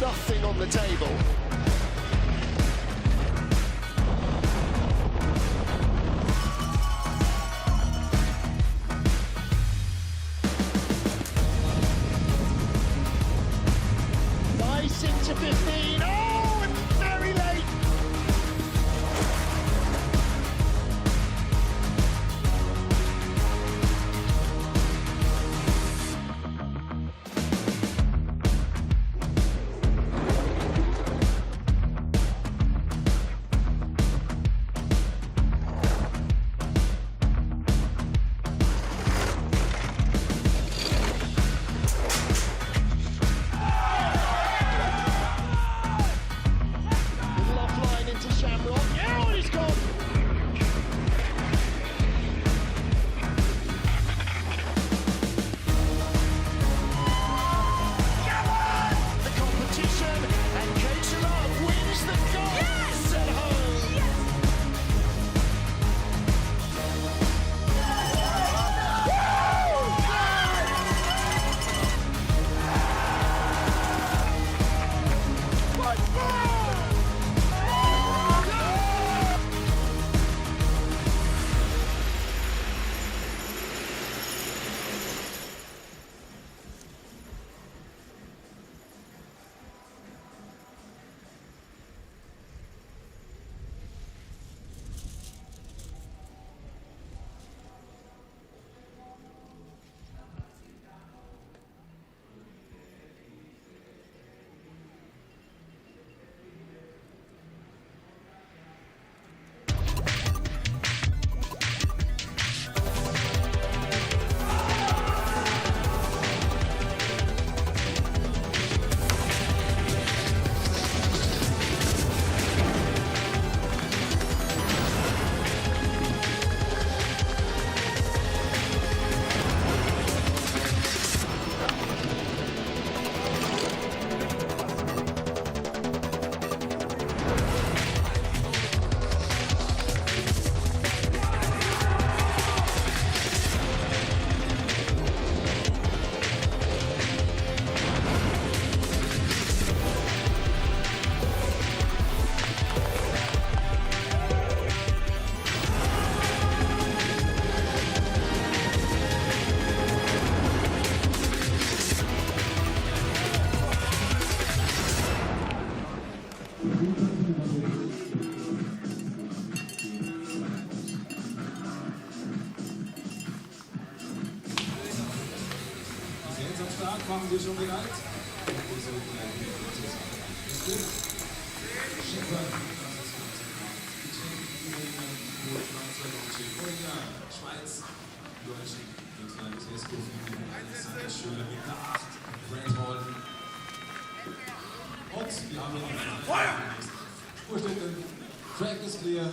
nothing on the table. Nice into 15. Oh, and very late. Machen wir schon bereit? Und wir haben noch den Track is clear.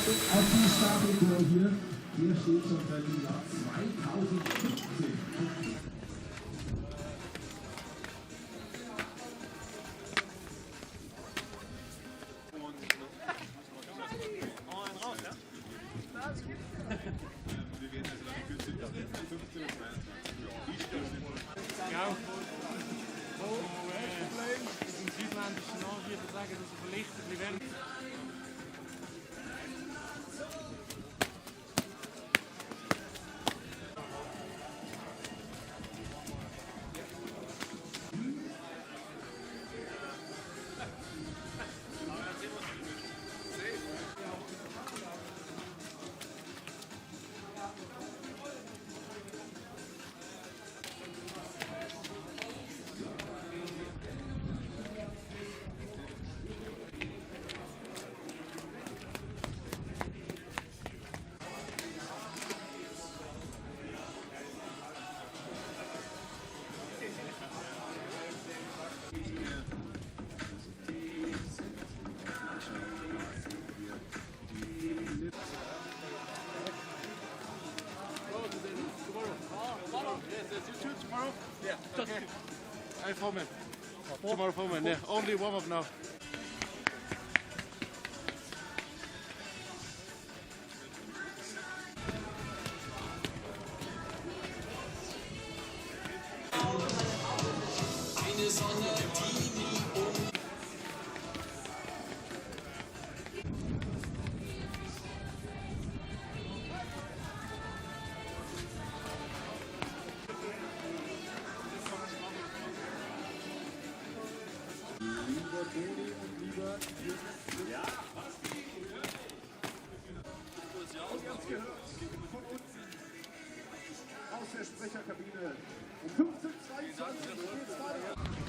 Auf die Startfigur hier steht schon seit dem Jahr 2015. Hey, Foreman. Tomorrow, Foreman. Yeah, only warm up now. Aus der Sprecherkabine um 15:22 geht's weiter.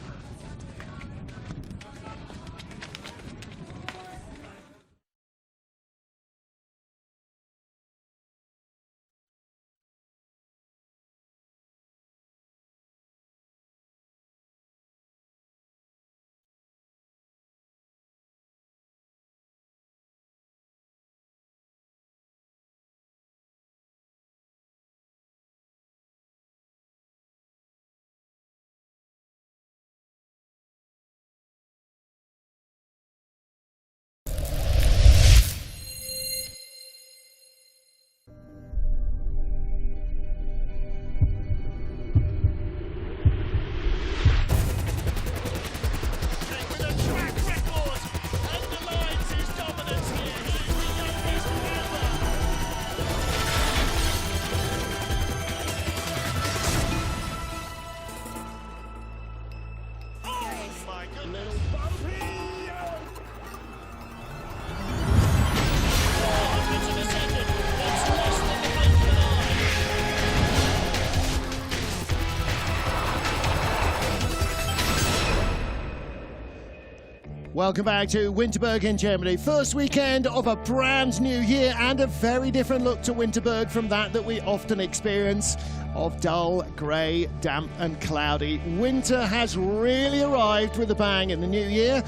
Welcome back to Winterberg in Germany. First weekend of a brand new year and a very different look to Winterberg from that we often experience of dull, grey, damp and cloudy. Winter has really arrived with a bang in the new year.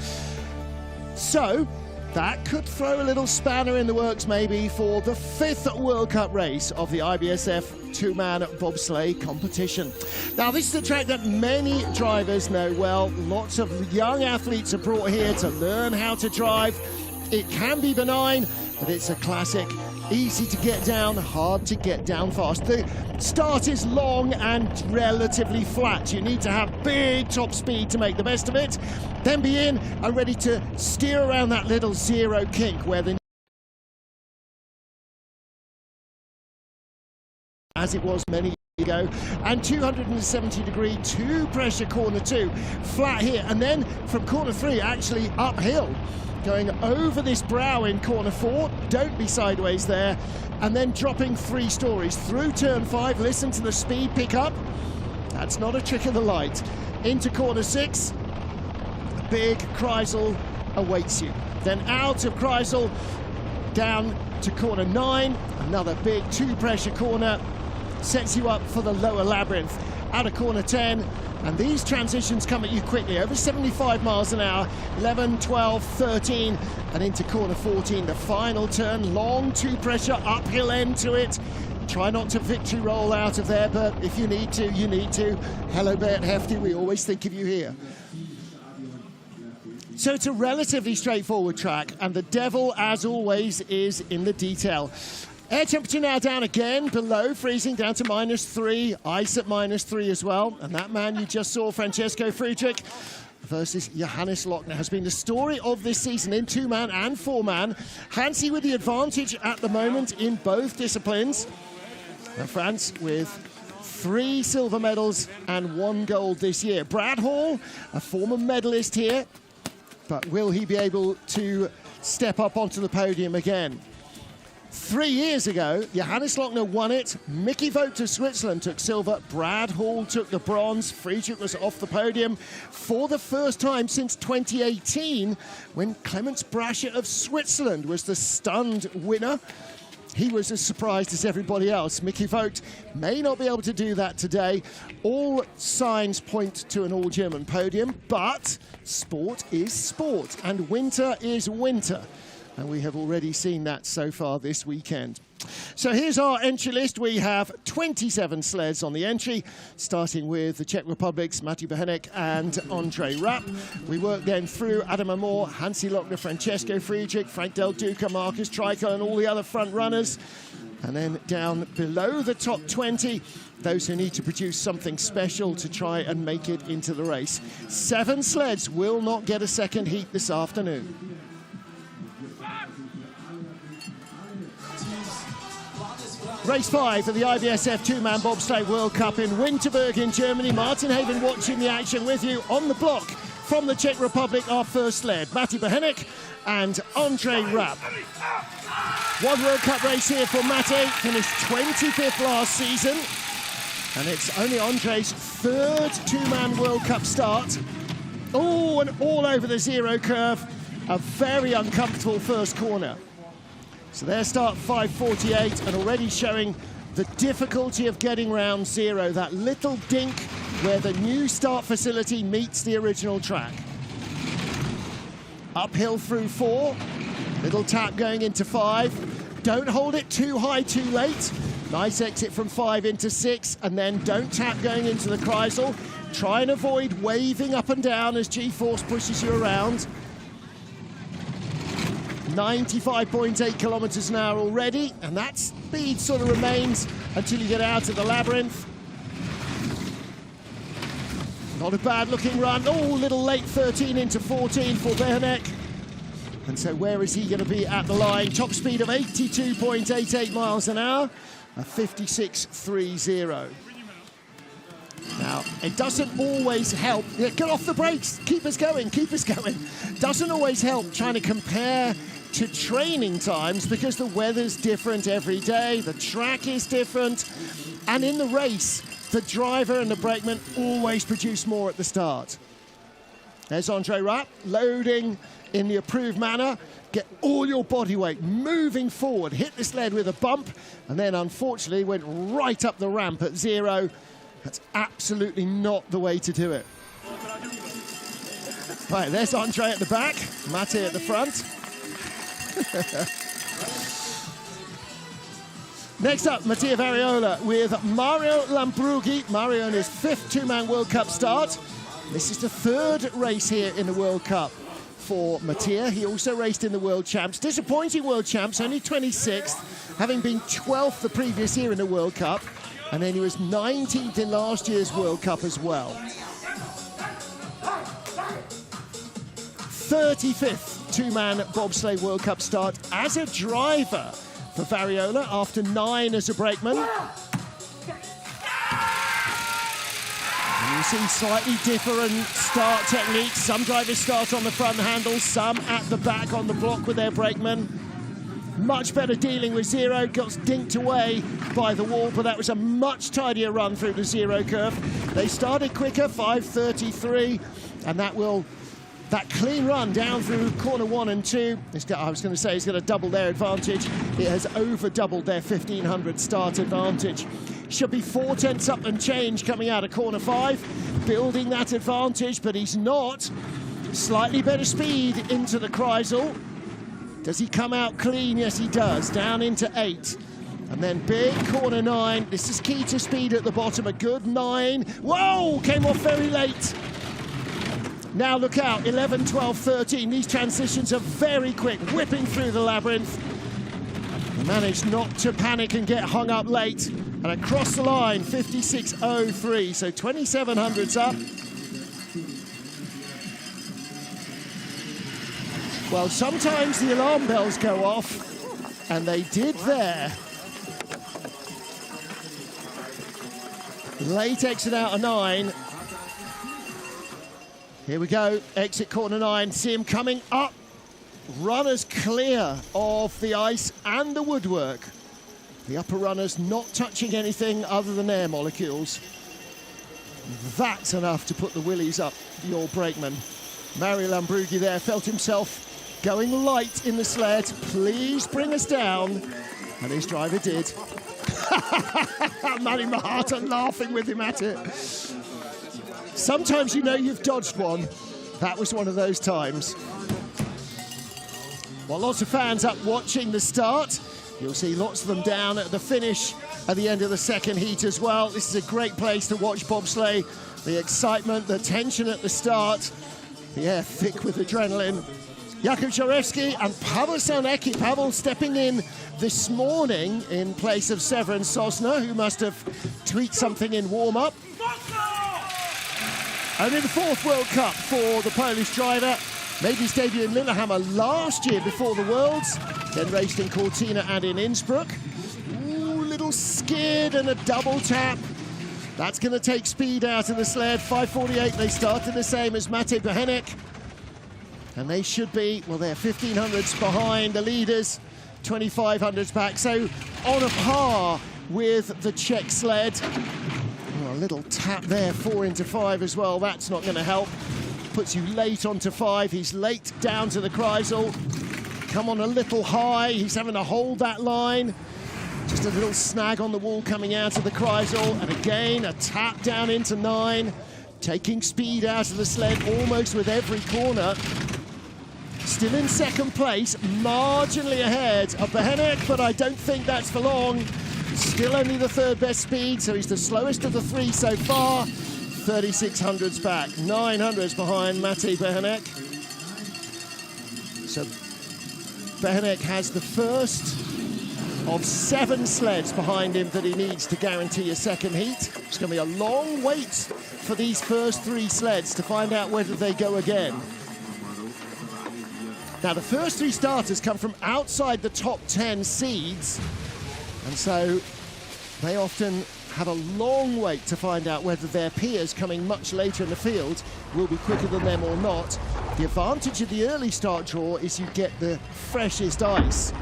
So that could throw a little spanner in the works maybe for the 5th World Cup race of the IBSF two-man bobsleigh competition. Now this is a track that many drivers know well. Lots of young athletes are brought here to learn how to drive. It can be benign, but it's a classic. Easy to get down, hard to get down fast. The start is long and relatively flat. You need to have big top speed to make the best of it. Then be in and ready to steer around that little zero kink where the as it was many go, and 270-degree two-pressure corner 2, flat here, and then from corner 3 actually uphill, going over this brow in corner 4, don't be sideways there, and then dropping 3 stories through turn 5. Listen to the speed pick up, that's not a trick of the light. Into corner 6, a big Kreisel awaits you, then out of Kreisel down to corner 9, another big two-pressure corner, sets you up for the lower labyrinth. Out of corner 10, and these transitions come at you quickly, over 75 miles an hour, 11, 12, 13, and into corner 14, the final turn, long two-pressure, uphill end to it. Try not to victory roll out of there, but if you need to, you need to. Hello, Bert Hefty, we always think of you here. So it's a relatively straightforward track, and the devil, as always, is in the detail. Air temperature now down again, below freezing, down to -3, ice at -3 as well. And that man you just saw, Francesco Friedrich, versus Johannes Lochner, has been the story of this season in 2-man and 4-man. Hansi with the advantage at the moment in both disciplines. And France with 3 silver medals and 1 gold this year. Brad Hall, a former medalist here, but will he be able to step up onto the podium again? 3 years ago, Johannes Lochner won it. Mickey Vogt of Switzerland took silver. Brad Hall took the bronze. Friedrich was off the podium for the first time since 2018, when Clemens Brascher of Switzerland was the stunned winner. He was as surprised as everybody else. Mickey Vogt may not be able to do that today. All signs point to an all-German podium, but sport is sport, and winter is winter. And we have already seen that so far this weekend. So here's our entry list. We have 27 sleds on the entry, starting with the Czech Republic's Matej Behenek and Ondřej Rapp. We work then through Adam Amor, Hansi Lochner, Francesco Friedrich, Frank Del Duca, Marcus Trico, and all the other front runners. And then down below the top 20, those who need to produce something special to try and make it into the race. 7 sleds will not get a second heat this afternoon. Race 5 of the IBSF 2-man Bobsleigh World Cup in Winterberg in Germany. Martin Haven watching the action with you. On the block from the Czech Republic, our first sled, Matej Behenek and Ondřej Rapp. 1 World Cup race here for Matej, finished 25th last season. And it's only Ondřej's 3rd 2-man World Cup start. Oh, and all over the zero curve. A very uncomfortable first corner. So their start 5:48, and already showing the difficulty of getting round 0, that little dink where the new start facility meets the original track. Uphill through 4, little tap going into 5. Don't hold it too high too late. Nice exit from 5 into 6, and then don't tap going into the Kreisel. Try and avoid waving up and down as G-force pushes you around. 95.8 kilometers an hour already, and that speed sort of remains until you get out of the labyrinth. Not a bad looking run. Oh, little late 13 into 14 for Behenek. And so where is he going to be at the line? Top speed of 82.88 miles an hour, a 56.30. Now, it doesn't always help. Yeah, get off the brakes, keep us going, keep us going. Doesn't always help trying to compare to training times, because the weather's different every day, the track is different, and in the race, the driver and the brakeman always produce more at the start. There's Ondřej Rapp, loading in the approved manner. Get all your body weight moving forward, hit the sled with a bump, and then unfortunately went right up the ramp at 0. That's absolutely not the way to do it. Right, there's Ondřej at the back, Matej at the front. Next up, Mattia Variola with Mario Lambrughi. Mario on his 5th 2-man World Cup start. This is the 3rd race here in the World Cup for Mattia. He also raced in the World Champs. Disappointing World Champs, only 26th, having been 12th the previous year in the World Cup. And then he was 19th in last year's World Cup as well. 35th 2-man Bobsleigh World Cup start as a driver for Variola after 9 as a brakeman. see slightly different start techniques. Some drivers start on the front handle, some at the back on the block with their brakeman. Much better dealing with zero, got dinked away by the wall, but that was a much tidier run through the zero curve. They started quicker, 5:33, and that clean run down through corner 1 and 2. I was going to say it's going to double their advantage. It has over doubled their 1500 start advantage. Should be 4 tenths up and change coming out of corner 5, building that advantage, but he's not. Slightly better speed into the Kreisel. Does he come out clean? Yes, he does. Down into 8. And then big corner 9. This is key to speed at the bottom. A good 9. Whoa! Came off very late. Now look out. 11, 12, 13. These transitions are very quick. Whipping through the labyrinth. Managed not to panic and get hung up late. And across the line, 56.03. So 2700s up. Well, sometimes the alarm bells go off, and they did there. Late exit out of 9. Here we go, exit corner 9. See him coming up. Runners clear of the ice and the woodwork. The upper runners not touching anything other than air molecules. That's enough to put the willies up your brakeman. Mario Lambrughi there felt himself going light in the sled. Please bring us down. And his driver did. Manny Mahata laughing with him at it. Sometimes you know you've dodged one. That was one of those times. Well, lots of fans up watching the start. You'll see lots of them down at the finish at the end of the second heat as well. This is a great place to watch bobsleigh. The excitement, the tension at the start. The air thick with adrenaline. Jakub Żarewski and Pavel Salnecki. Pavel stepping in this morning in place of Severin Sosna, who must have tweaked something in warm-up. Only the 4th World Cup for the Polish driver. Made his debut in Lillehammer last year before the Worlds, then raced in Cortina and in Innsbruck. Ooh, little skid and a double tap. That's going to take speed out of the sled. 5:48, they started the same as Matej Bochenek. And they should be, well, they're 1500s behind the leaders, 2500s back. So on a par with the Czech sled. Oh, a little tap there, 4 into 5 as well. That's not going to help. Puts you late onto 5. He's late down to the Kreisel. Come on a little high. He's having to hold that line. Just a little snag on the wall coming out of the Kreisel. And again, a tap down into 9. Taking speed out of the sled almost with every corner. Still in second place, marginally ahead of Bochenek, but I don't think that's for long. Still only the 3rd best speed, so he's the slowest of the 3 so far. 3600s back, 900s behind Matej Bochenek. So Bochenek has the first of 7 sleds behind him that he needs to guarantee a second heat. It's going to be a long wait for these first 3 sleds to find out whether they go again. Now, the first 3 starters come from outside the top 10 seeds, and so they often have a long wait to find out whether their peers coming much later in the field will be quicker than them or not. The advantage of the early start draw is you get the freshest ice.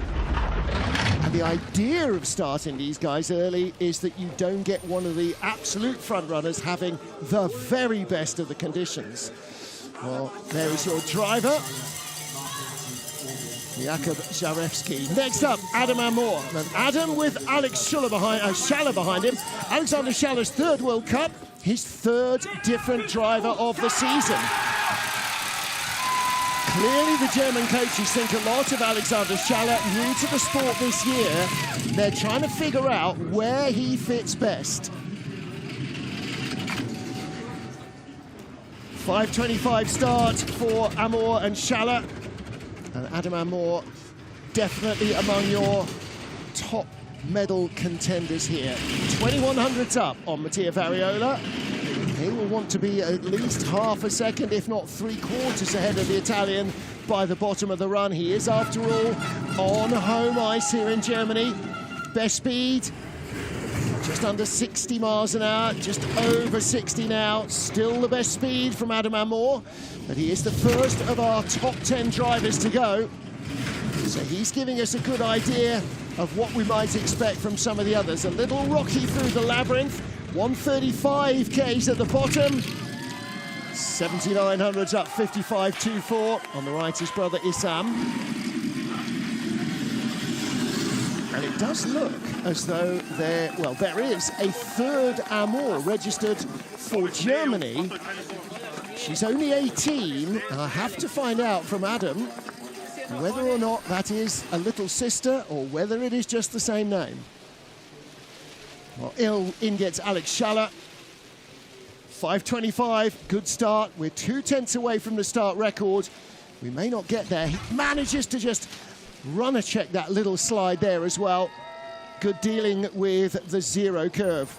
And the idea of starting these guys early is that you don't get one of the absolute front runners having the very best of the conditions. Well, there is your driver, Jakub Żarewski. Next up, Adam Amor. And Adam with Alex Schaller behind him. Alexander Schaller's 3rd World Cup, his 3rd different driver of the season. Clearly the German coaches think a lot of Alexander Schaller, new to the sport this year. They're trying to figure out where he fits best. 5:25 start for Amor and Schaller. And Adam Amor definitely among your top medal contenders here. 2100s up on Mattia Variola. He will want to be at least half a second, if not 3/4 ahead of the Italian by the bottom of the run. He is, after all, on home ice here in Germany. Best speed, Just under 60 miles an hour, just over 60 now. Still the best speed from Adam Amor, but he is the first of our top 10 drivers to go. So he's giving us a good idea of what we might expect from some of the others. A little rocky through the labyrinth, 135 Ks at the bottom. 7900s up, 55.24. On the right is brother Issam. And it does look as though there is a third Amor registered for Germany. She's only 18, and I have to find out from Adam whether or not that is a little sister or whether it is just the same name. Well, in gets Alex Schaller. 5:25, good start. We're 2/10 away from the start record. We may not get there. He manages to just runner check that little slide there as well. Good dealing with the zero curve.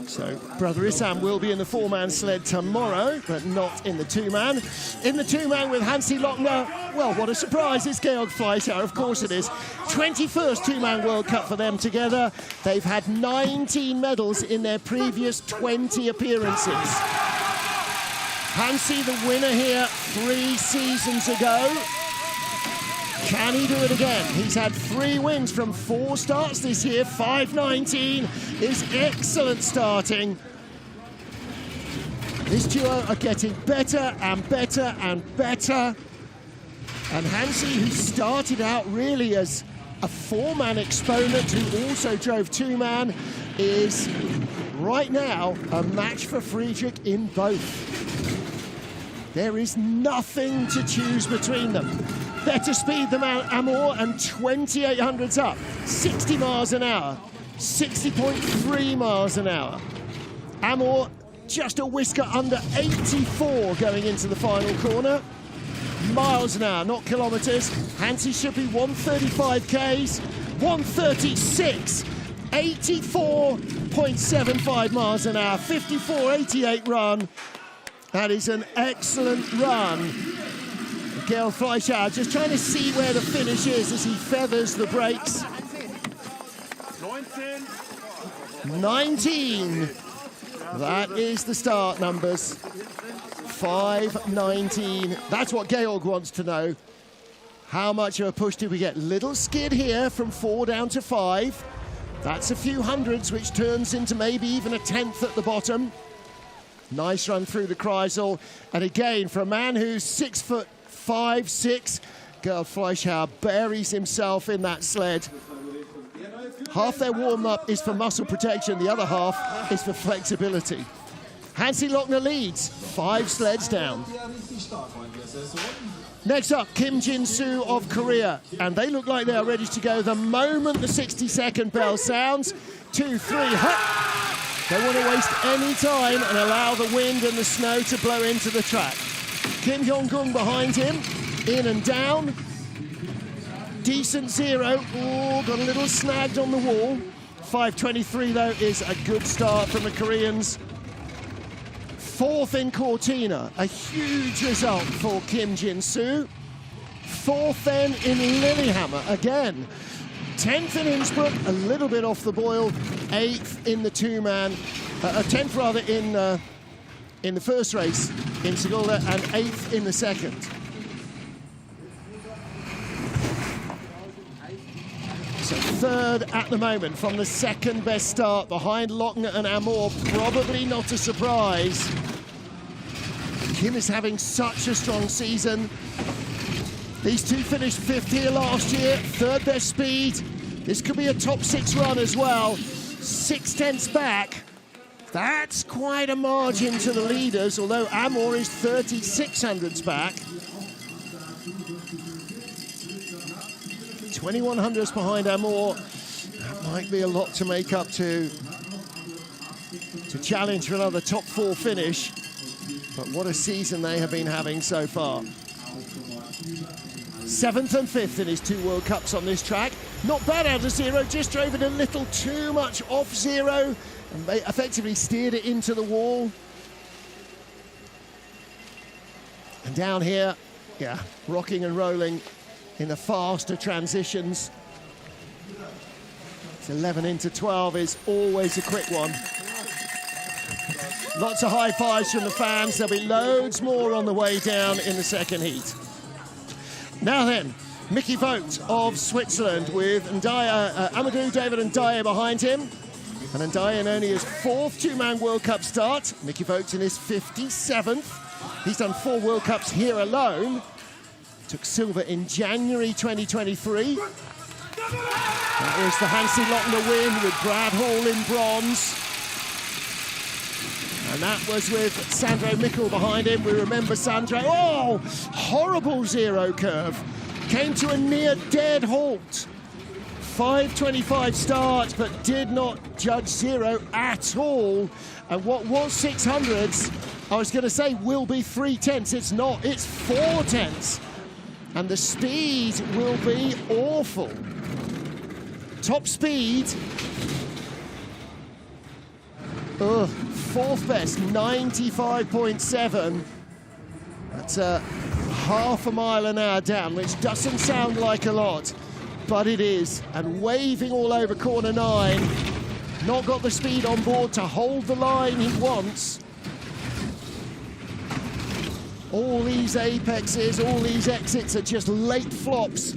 So brother Issam will be in the four-man sled tomorrow, but not in the two-man. In the two-man with Hansi Lochner, well, what a surprise, it's Georg Fleischauer, of course it is. 21st two-man World Cup for them together. They've had 19 medals in their previous 20 appearances. Hansi, the winner here 3 seasons ago. Can he do it again? He's had 3 wins from 4 starts this year. 5:19 is excellent starting. This duo are getting better and better and better. And Hansi, who started out really as a 4-man exponent who also drove 2-man, is right now a match for Friedrich in both. There is nothing to choose between them. Better speed than Amor and 2800s up. 60 miles an hour, 60.3 miles an hour. Amor just a whisker under 84 going into the final corner. Miles an hour, not kilometers. Hansi should be 135 Ks, 136, 84.75 miles an hour, 54.88 run. That is an excellent run. Georg Fleischauer just trying to see where the finish is as he feathers the brakes. 19. That is the start numbers. 5:19. That's what Georg wants to know. How much of a push did we get? Little skid here from 4 down to 5. That's a few hundreds, which turns into maybe even a 10th at the bottom. Nice run through the Kreisel. And again, for a man who's 6'5", 6", Georg Fleischauer buries himself in that sled. Half their warm-up is for muscle protection, the other half is for flexibility. Hansi Lochner leads, 5 sleds down. Next up, Kim Jin-soo of Korea, and they look like they are ready to go the moment the 60-second bell sounds. 2, 3, hut! Don't want to waste any time and allow the wind and the snow to blow into the track. Kim Hyung-gung behind him, in and down. Decent zero. Oh, got a little snagged on the wall. 5:23 though is a good start from the Koreans. 4th in Cortina, a huge result for Kim Jin-soo. 4th then in Lillehammer again. 10th in Innsbruck, a little bit off the boil. 8th in the 2-man, 10th rather in the first race in Sigulda, and 8th in the second. So 3rd at the moment from the 2nd best start behind Lochner and Amor. Probably not a surprise. Kim is having such a strong season. These two finished 5th here last year, 3rd best speed. This could be a top 6 run as well. 6/10 back. That's quite a margin to the leaders, although Amor is 3600s back. 2100s behind Amor. That might be a lot to make up to challenge for another top 4 finish. But what a season they have been having so far. 7th and 5th in his 2 World Cups on this track. Not bad out of zero, just drove it a little too much off zero and effectively steered it into the wall. And down here, Yeah, rocking and rolling in the faster transitions. It's 11 into 12 is always a quick one. Lots of high fives from the fans. There'll be loads more on the way down in the second heat. Now then, Mickey Vogt of Switzerland with Amadou David Ndiaye behind him. And Ndiaye in only his 4th two-man World Cup start. Mickey Vogt in his 57th. He's done 4 World Cups here alone. Took silver in January 2023. That was the Hansi Lochner win with Brad Hall in bronze. And that was with Sandro Mikkel behind him. We remember Sandro. Oh, horrible zero curve. Came to a near dead halt. 5:25 start, but did not judge zero at all. And what was 600s, I was going to say, will be 3/10. It's not, it's 4/10. And the speed will be awful. Top speed. 4th best, 95.7. That's half a mile an hour down, which doesn't sound like a lot, but it is. And waving all over corner 9. Not got the speed on board to hold the line he wants. All these apexes, all these exits are just late flops.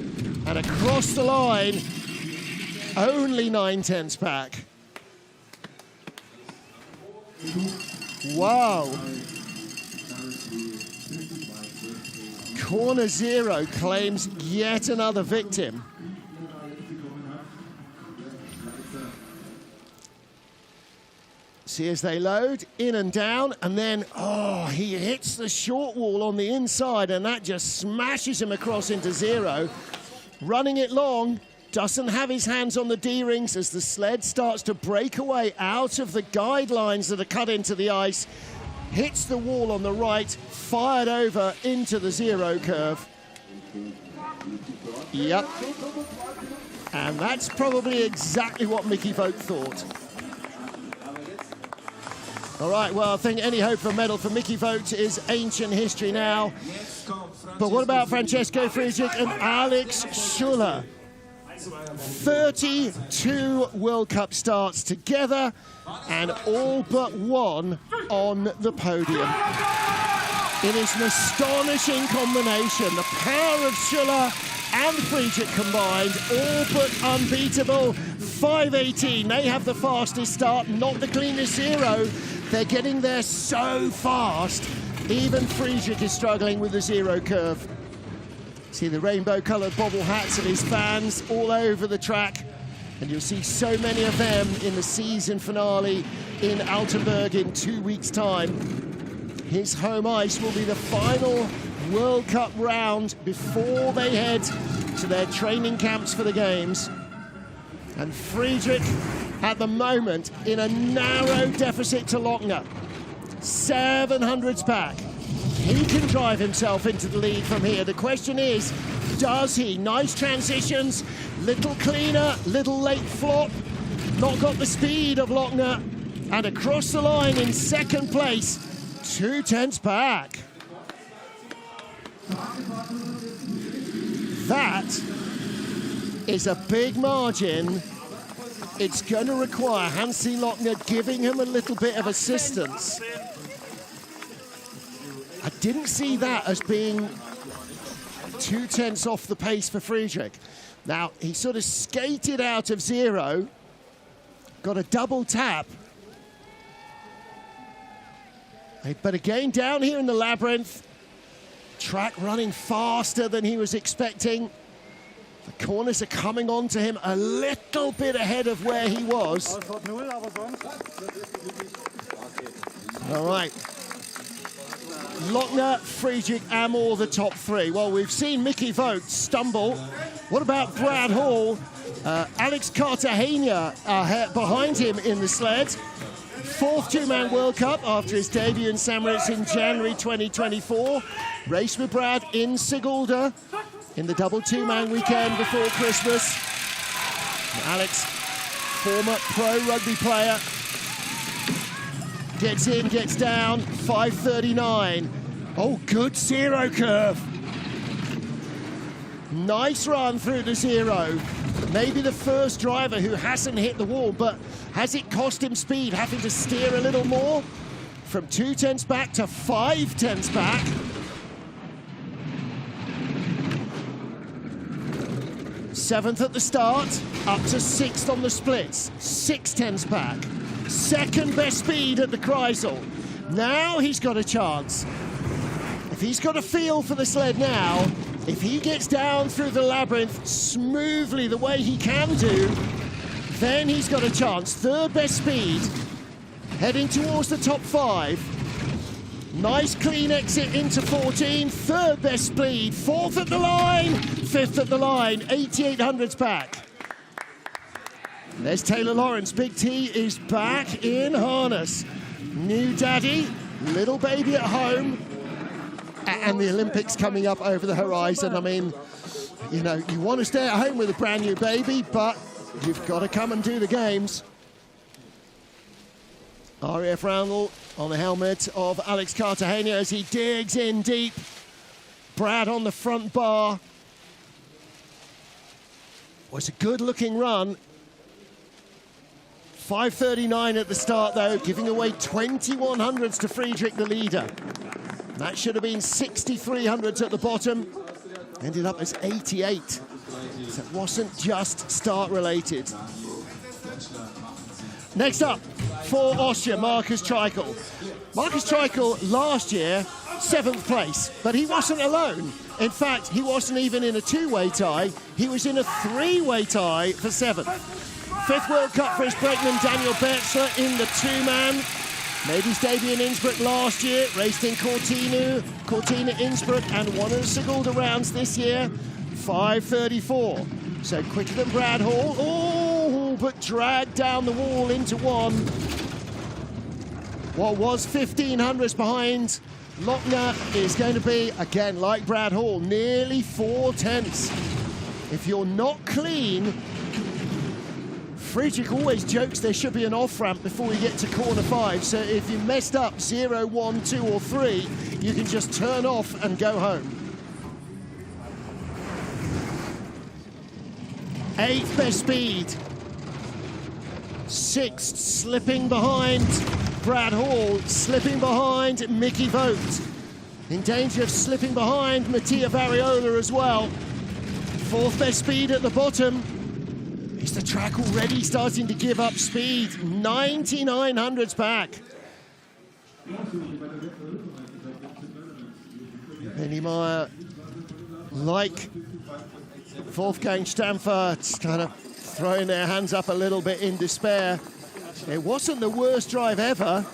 And across the line, only 9/10 back. Wow. Corner 0 claims yet another victim. See as they load, in and down, and then, oh, he hits the short wall on the inside, and that just smashes him across into 0. Running it long, doesn't have his hands on the D-rings as the sled starts to break away out of the guidelines that are cut into the ice. Hits the wall on the right, fired over into the 0 curve. Yep. And that's probably exactly what Mickey Vogt thought. All right, well, I think any hope for a medal for Mickey Vogt is ancient history now. But what about Francesco Friedrich and Alex Schuller? 32 World Cup starts together and all but one on the podium. It is an astonishing combination. The power of Schuller and Friedrich combined, all but unbeatable. 5:18, they have the fastest start, not the cleanest 0. They're getting there so fast. Even Friedrich is struggling with the 0 curve. See the rainbow-coloured bobble hats of his fans all over the track. And you'll see so many of them in the season finale in Altenburg in 2 weeks' time. His home ice will be the final World Cup round before they head to their training camps for the Games. And Friedrich, at the moment, in a narrow deficit to Lochner. 700s back. He can drive himself into the lead from here. The question is, does he? Nice transitions, little cleaner, little late flop. Not got the speed of Lochner. And across the line in second place, 2/10 back. That is a big margin. It's going to require Hansi Lochner giving him a little bit of assistance. I didn't see that as being 2/10 off the pace for Friedrich. Now, he sort of skated out of 0, got a double tap. But again, down here in the labyrinth, track running faster than he was expecting. The corners are coming on to him a little bit ahead of where he was. All right. Lochner, Friedrich, Amor, the top 3. Well, we've seen Mickey Vogt stumble. What about Brad Hall? Alex Cartagena behind him in the sled. 4th two-man World Cup after his debut in St. Moritz in January 2024. Race with Brad in Sigulda in the double two-man weekend before Christmas. Alex, former pro rugby player, gets in, gets down, 5:39. Oh, good 0 curve. Nice run through the zero. Maybe the first driver who hasn't hit the wall, but has it cost him speed, having to steer a little more? From 2 tenths back to 5 tenths back. Seventh at the start, up to 6th on the splits. 6 tenths back. Second best speed at the Kreisel. Now he's got a chance. If he's got a feel for the sled now, if he gets down through the labyrinth smoothly the way he can do, then he's got a chance. Third best speed, heading towards the top 5. Nice clean exit into 14. Third best speed, 4th at the line, 5th at the line, 8800s back. There's Taylor Lawrence. Big T is back in harness. New daddy, little baby at home, and the Olympics coming up over the horizon. I mean, you know, you want to stay at home with a brand new baby, but you've got to come and do the games. RAF Roundel on the helmet of Alex Cartagena as he digs in deep. Brad on the front bar. Was a good looking run. 5:39 at the start though, giving away 2100s to Friedrich, the leader. That should have been 6300s at the bottom. Ended up as 88. So it wasn't just start related. Next up, for Austria, Markus Treichel. Markus Treichel last year, 7th place, but he wasn't alone. In fact, he wasn't even in a 2-way tie. He was in a 3-way tie for 7th. 5th World Cup for his brakeman, Daniel Bertzler, in the 2-man. Made his debut in Innsbruck last year, raced in Cortina, Innsbruck, and won at the Sigulda rounds this year. 5:34. So quicker than Brad Hall. Oh, but dragged down the wall into 1. What was 1500s behind Lochner is going to be, again, like Brad Hall, nearly 4 tenths. If you're not clean, Friedrich always jokes there should be an off-ramp before we get to corner 5, so if you messed up 0, 1, 2 or 3, you can just turn off and go home. 8th best speed. 6th slipping behind Brad Hall, slipping behind Mickey Vogt. In danger of slipping behind Mattia Variola as well. 4th best speed at the bottom. Is the track already starting to give up speed? 9900s back. Benny Meyer, like Wolfgang Stamford, kind of throwing their hands up a little bit in despair. It wasn't the worst drive ever.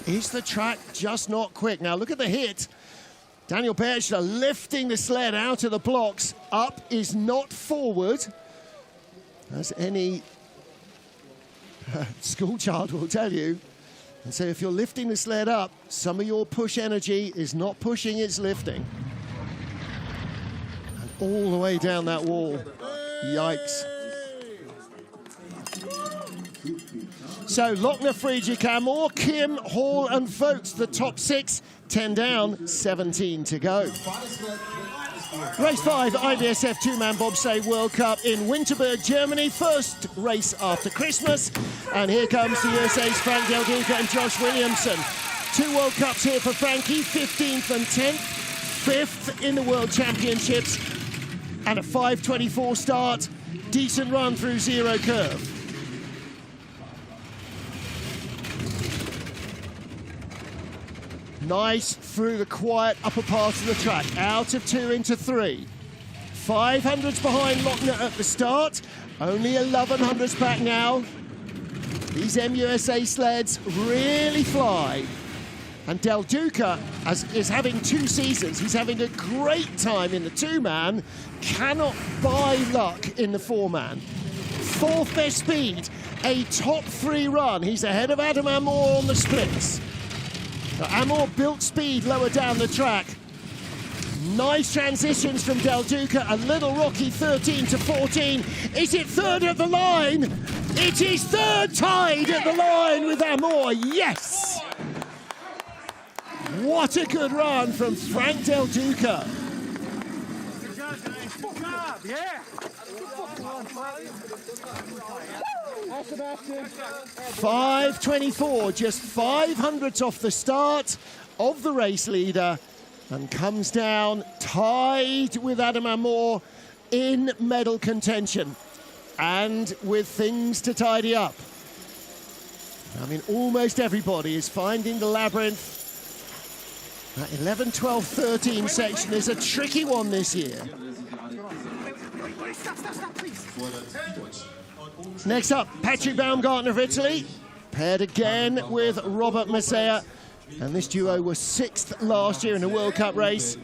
Is the track just not quick? Now look at the hit. Daniel Bertzler lifting the sled out of the blocks. Up is not forward, as any schoolchild will tell you. And so if you're lifting the sled up, some of your push energy is not pushing, it's lifting. And all the way down that wall. Yikes. So Lochner, Friedrich, Amor, Kim, Hall and Vogt, the top 6, 10 down, 17 to go. Race 5, IBSF 2-man Bobsleigh World Cup in Winterberg, Germany. First race after Christmas. And here comes the USA's Frank Del Duca and Josh Williamson. 2 World Cups here for Frankie, 15th and 10th. 5th in the World Championships. And a 5:24 start. Decent run through zero curve. Nice through the quiet upper part of the track. Out of 2 into 3. 500s behind Lochner at the start. Only 1100s back now. These MUSA sleds really fly. And Del Duca is having 2 seasons. He's having a great time in the 2-man. Cannot buy luck in the 4-man. 4th best speed. A top 3 run. He's ahead of Adam Amor on the splits. Amor built speed lower down the track. Nice transitions from Del Duca. A little rocky 13 to 14. Is it 3rd at the line? It is 3rd tied at the line with Amor. Yes! What a good run from Frank Del Duca. Yeah. 5:24, just 500ths off the start of the race leader, and comes down tied with Adam Moore in medal contention, and with things to tidy up. I mean, almost everybody is finding the labyrinth. That 11, 12, 13 section is a tricky one this year. Next up, Patrick Baumgartner of Italy, paired again with Robert Masea. And this duo was 6th last year in a World Cup race.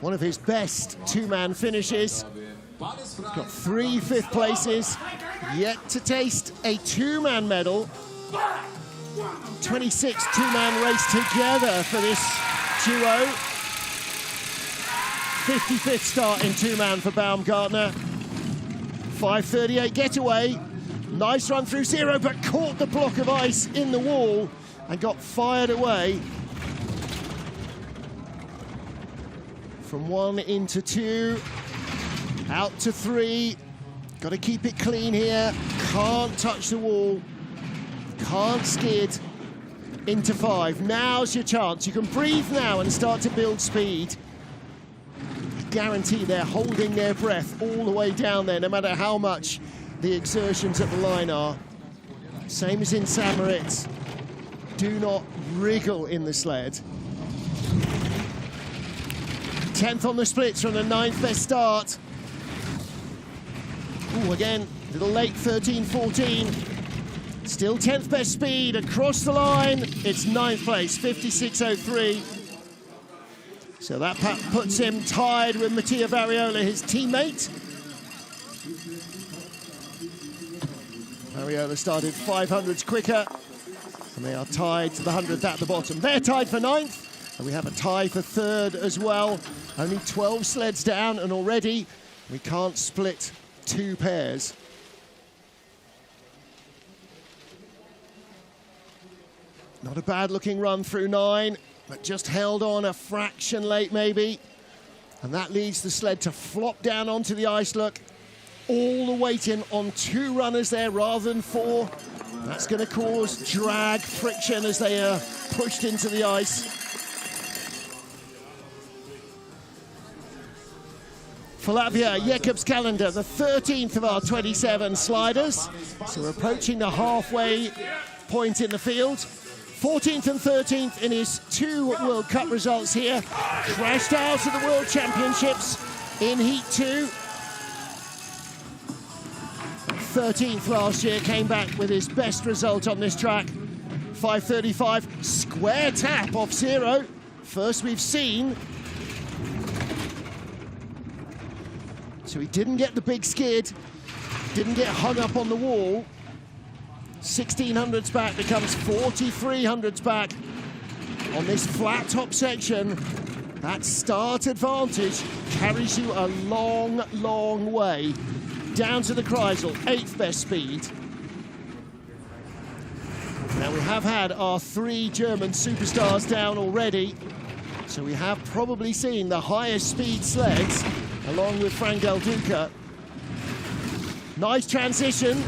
One of his best two-man finishes. He's got 3 fifth places, yet to taste a two-man medal. 26 two-man race together for this duo. 55th start in two-man for Baumgartner. 5:38 getaway. Nice run through zero, but caught the block of ice in the wall and got fired away. From 1 into 2, out to 3. Got to keep it clean here. Can't touch the wall. Can't skid. Into 5. Now's your chance. You can breathe now and start to build speed. Guarantee they're holding their breath all the way down there, no matter how much the exertions at the line are. Same as in St. Moritz. Do not wriggle in the sled. 10th on the splits from the 9th best start. Ooh, again, a little late, 13, 14. Still 10th best speed across the line. It's 9th place, 56.03. So that puts him tied with Mattia Variola, his teammate. Variola started 500s quicker, and they are tied to the 100th at the bottom. They're tied for 9th, and we have a tie for 3rd as well. Only 12 sleds down, and already we can't split 2 pairs. Not a bad looking run through 9, but just held on a fraction late maybe. And that leads the sled to flop down onto the ice. Look, all the weight in on 2 runners there rather than 4. That's going to cause drag, friction as they are pushed into the ice. For Latvia, Jekab's calendar, the 13th of our 27 sliders. So we're approaching the halfway point in the field. 14th and 13th in his 2 World Cup results here. Crashed out of the World Championships in Heat 2. 13th last year, came back with his best result on this track. 5:35, square tap off 0. First we've seen. So he didn't get the big skid, didn't get hung up on the wall. 1600s back becomes 4300s back on this flat top section. That start advantage carries you a long, long way down to the Kreisel, 8th best speed. Now we have had our 3 German superstars down already, so we have probably seen the highest speed sleds along with Frank Del Duca. Nice transition.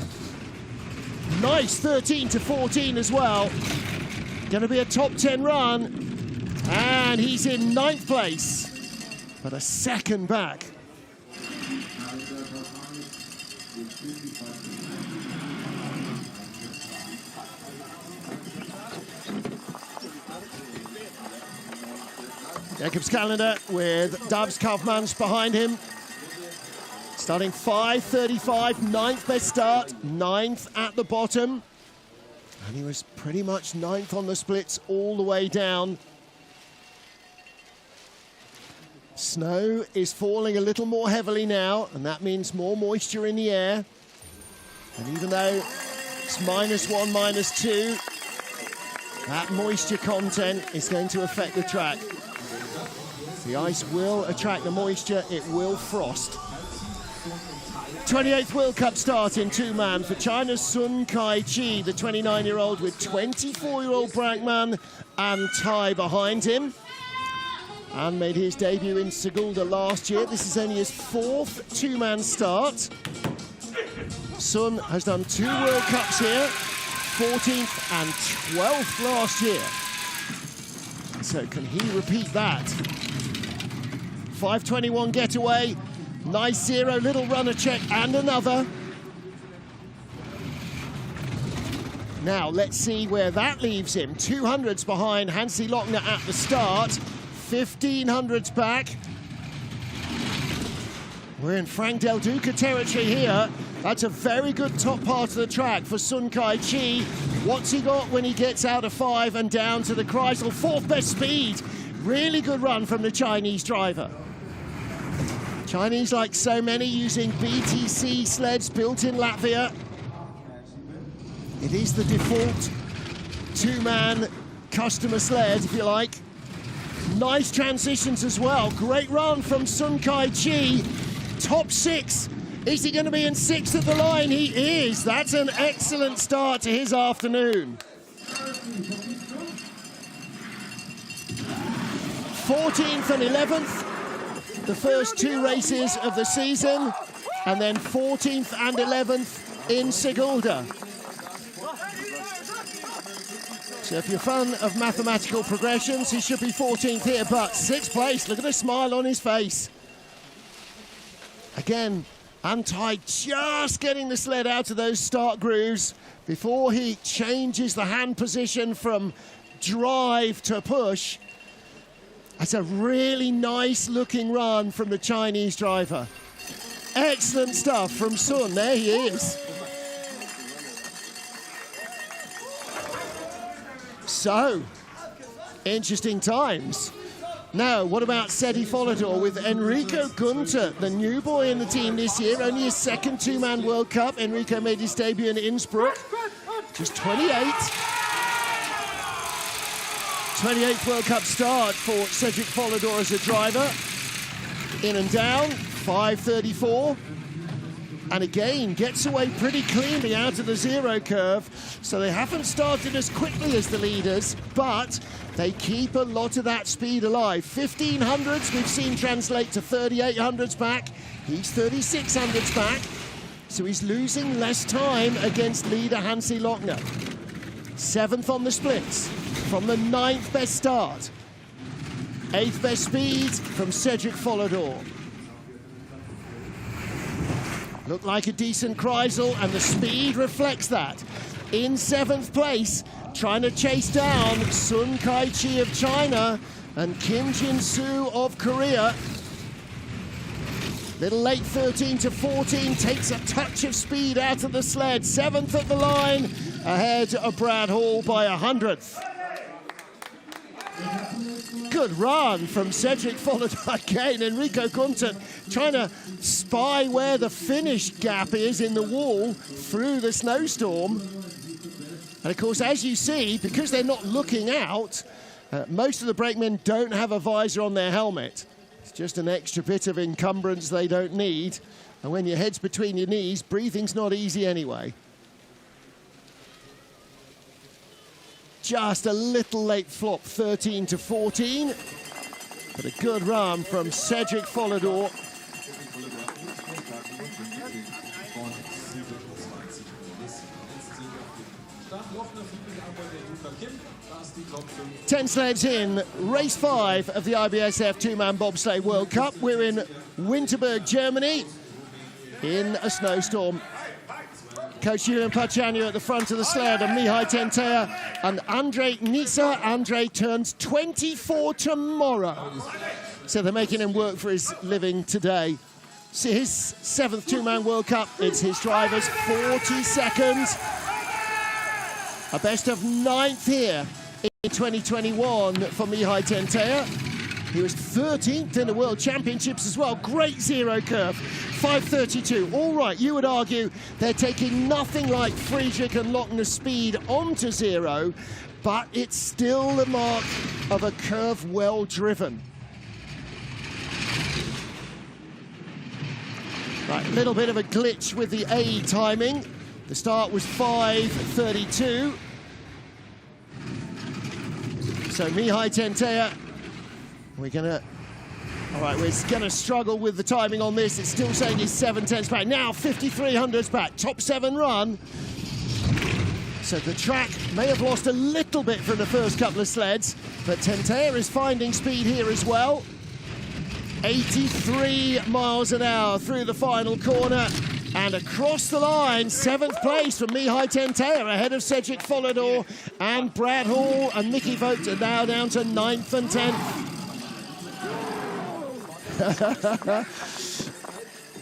Nice 13 to 14 as well. Going to be a top 10 run. And he's in 9th place, but a second back. Jacob's calendar with Davs Kaufmanns behind him. Starting 5:35, 9th best start, 9th at the bottom. And he was pretty much 9th on the splits all the way down. Snow is falling a little more heavily now, and that means more moisture in the air. And even though it's -1, -2, that moisture content is going to affect the track. The ice will attract the moisture, it will frost. 28th World Cup start in 2-man for China's Sun Kai-chi, the 29-year-old with 24-year-old Brackmann and Tai behind him. and made his debut in Sigulda last year. This is only his 4th two-man start. Sun has done 2 World Cups here, 14th and 12th last year. So can he repeat that? 5:21 getaway, nice 0, little runner check and another. Now let's see where that leaves him. 200s behind Hansi Lochner at the start, 1500s back. We're in Frank Del Duca territory here. That's a very good top part of the track for Sun Kai-chi. What's he got when he gets out of 5 and down to the Kreisel? 4th best speed. Really good run from the Chinese driver. Chinese, like so many, using BTC sleds built in Latvia. It is the default 2-man customer sled, if you like. Nice transitions as well. Great run from Sun Kai-chi. Top 6. Is he going to be in 6th at the line? He is. That's an excellent start to his afternoon. 14th and 11th, the first 2 races of the season, and then 14th and 11th in Sigulda. So if you're a fan of mathematical progressions, he should be 14th here, but 6th place. Look at the smile on his face. Again, Untied, just getting the sled out of those start grooves before he changes the hand position from drive to push. That's a really nice looking run from the Chinese driver. Excellent stuff from Sun. There he is. So, interesting times. Now, what about Seti Folador with Enrico Gunter, the new boy in the team this year, only his 2nd two-man World Cup. Enrico made his debut in Innsbruck, just 28. 28th World Cup start for Cedric Folador as a driver. In and down, 5:34. And again, gets away pretty cleanly out of the 0 curve. So they haven't started as quickly as the leaders, but they keep a lot of that speed alive. 1500s we've seen translate to 3800s back. He's 3600s back. So he's losing less time against leader Hansi Lochner. 7th on the splits from the 9th best start. 8th best speed from Cedric Folador. Looked like a decent Kreisel, and the speed reflects that. In 7th place, trying to chase down Sun Kai-chi of China and Kim Jin-soo of Korea. Little late 13 to 14, takes a touch of speed out of the sled. 7th at the line, ahead of Brad Hall by 100th. Good run from Cedric Folador again. Enrico Gunter trying to spy where the finish gap is in the wall through the snowstorm. And of course, as you see, because they're not looking out, most of the brakemen don't have a visor on their helmet. It's just an extra bit of encumbrance they don't need. And when your head's between your knees, breathing's not easy anyway. Just a little late flop, 13 to 14. But a good run from Cedric Folador. Ten sleds in, race 5 of the IBSF two-man bobsleigh World Cup. We're in Winterberg, Germany, in a snowstorm. Coach Julian Pachanio at the front of the sled, and Mihai Tentea and Andrei Nisa. Andrei turns 24 tomorrow. So they're making him work for his living today. See his 7th two-man World Cup. It's his driver's 42nd. A best of 9th here in 2021 for Mihai Tentea. He was 13th in the World Championships as well. Great 0 curve, 5:32. All right, you would argue they're taking nothing like Friedrich and Lochner's speed onto 0, but it's still the mark of a curve well driven. Right, a little bit of a glitch with the A timing. The start was 5:32. So Mihai Tentea We're gonna, all right, we're gonna struggle with the timing on this. It's still saying he's 7/10 back. Now 53/100 back, top 7 run. So the track may have lost a little bit from the first couple of sleds, but Tentea is finding speed here as well. 83 miles an hour through the final corner. And across the line, 7th place for Mihai Tentea, ahead of Cedric Follador and Brad Hall, and Mickey Vogt are now down to 9th and 10th.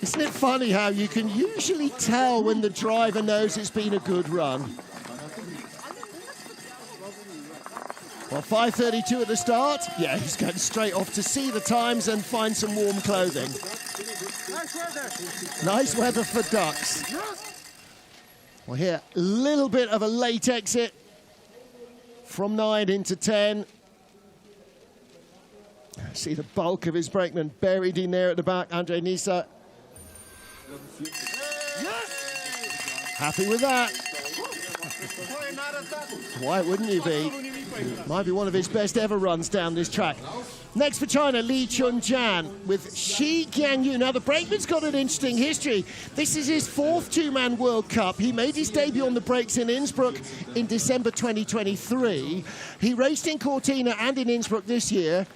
Isn't it funny how you can usually tell when the driver knows it's been a good run? Well, 5:32 at the start. Yeah, he's going straight off to see the times and find some warm clothing. Nice weather for ducks. Well, here, a little bit of a late exit from 9 into 10. See the bulk of his brakeman buried in there at the back. Andre Nisa. Happy with that. Why wouldn't you be? Might be one of his best ever runs down this track. Next for China, Li Chunjian with Shi Jiangyu. Now, the brakeman's got an interesting history. This is his 4th two-man World Cup. He made his debut on the brakes in Innsbruck in December 2023. He raced in Cortina and in Innsbruck this year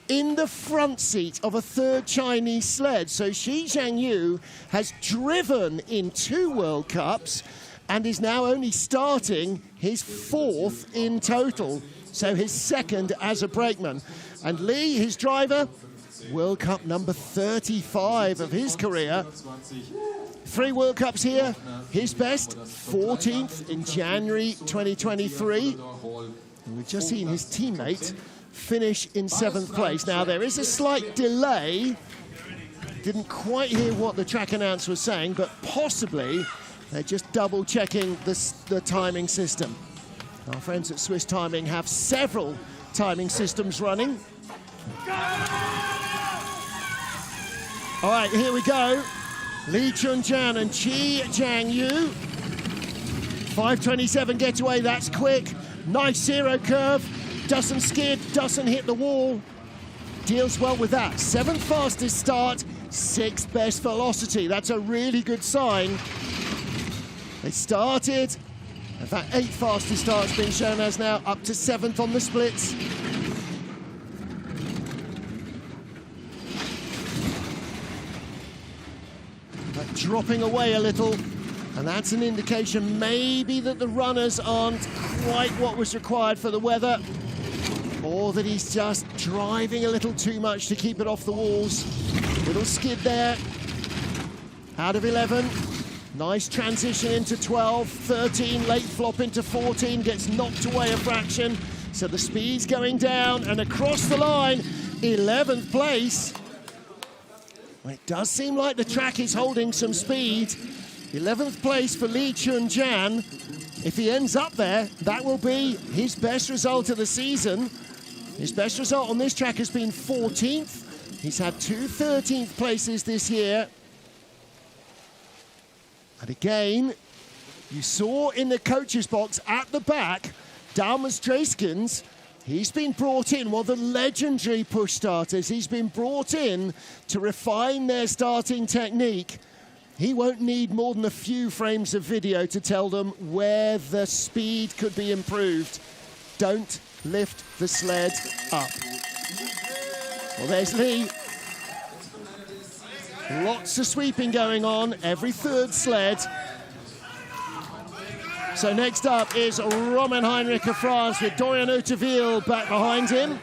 in the front seat of a 3rd Chinese sled. So Shi Jiangyu has driven in 2 World Cups and is now only starting his 4th in total. So his 2nd as a brakeman. And Li, his driver, World Cup number 35 of his career. 3 World Cups here. His best, 14th in January 2023. And we've just seen his teammate finish in 7th place. Now, there is a slight delay. Didn't quite hear what the track announcer was saying, but possibly they're just double-checking the timing system. Our friends at Swiss Timing have several timing systems running. All right, here we go. Li Chunjian and Shi Jiangyu. 5:27 getaway, that's quick. Nice zero curve. Doesn't skid, doesn't hit the wall. Deals well with that. 7th fastest start, 6th best velocity. That's a really good sign. They started. In fact, 8th fastest start's been shown as now, up to 7th on the splits. But dropping away a little, and that's an indication maybe that the runners aren't quite what was required for the weather, or that he's just driving a little too much to keep it off the walls. Little skid there. Out of 11. Nice transition into 12, 13, late flop into 14, gets knocked away a fraction. So the speed's going down, and across the line, 11th place. Well, it does seem like the track is holding some speed. 11th place for Li Chunjian. If he ends up there, that will be his best result of the season. His best result on this track has been 14th. He's had 2 13th places this year. And again, you saw in the coach's box at the back, Dalmas Drayskins, he's been brought in, well, the legendary push starters, he's been brought in to refine their starting technique. He won't need more than a few frames of video to tell them where the speed could be improved. Don't lift the sled up. Well, there's Li. Lots of sweeping going on, every 3rd sled. So next up is Romain Heinrich of France with Dorian Hauteville back behind him.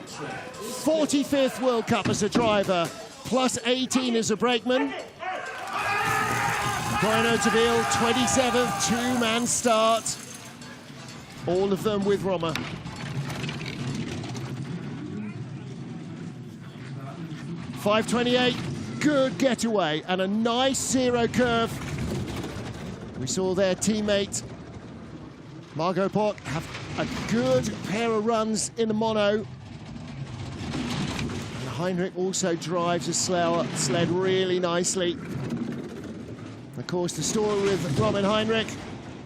45th World Cup as a driver, plus 18 as a brakeman. Dorian Hauteville, 27th, 2-man start. All of them with Roma. .528. Good getaway and a nice zero curve. We saw their teammate Margot Bock have a good pair of runs in the mono. And Heinrich also drives a sled really nicely. Of course, the story with Romain Heinrich,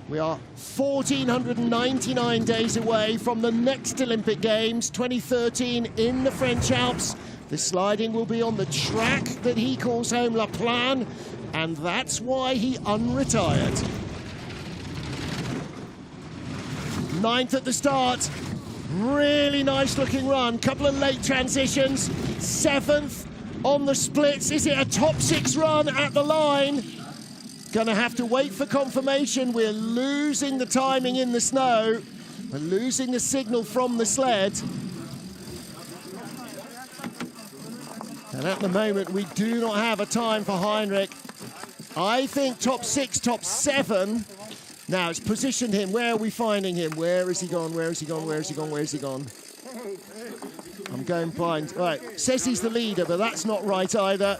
we are 1,499 days away from the next Olympic Games, 2013 in the French Alps. The sliding will be on the track that he calls home La Plan, and that's why he unretired. 9th at the start. Really nice looking run. Couple of late transitions. 7th on the splits. Is it a top 6 run at the line? Gonna have to wait for confirmation. We're losing the timing in the snow. We're losing the signal from the sled. And at the moment, we do not have a time for Heinrich. I think top 6, top 7. Now, it's positioned him. Where are we finding him? Where has he gone? Where has he gone? Where has he gone? Where has he gone? I'm going blind. Right, says he's the leader, but that's not right either.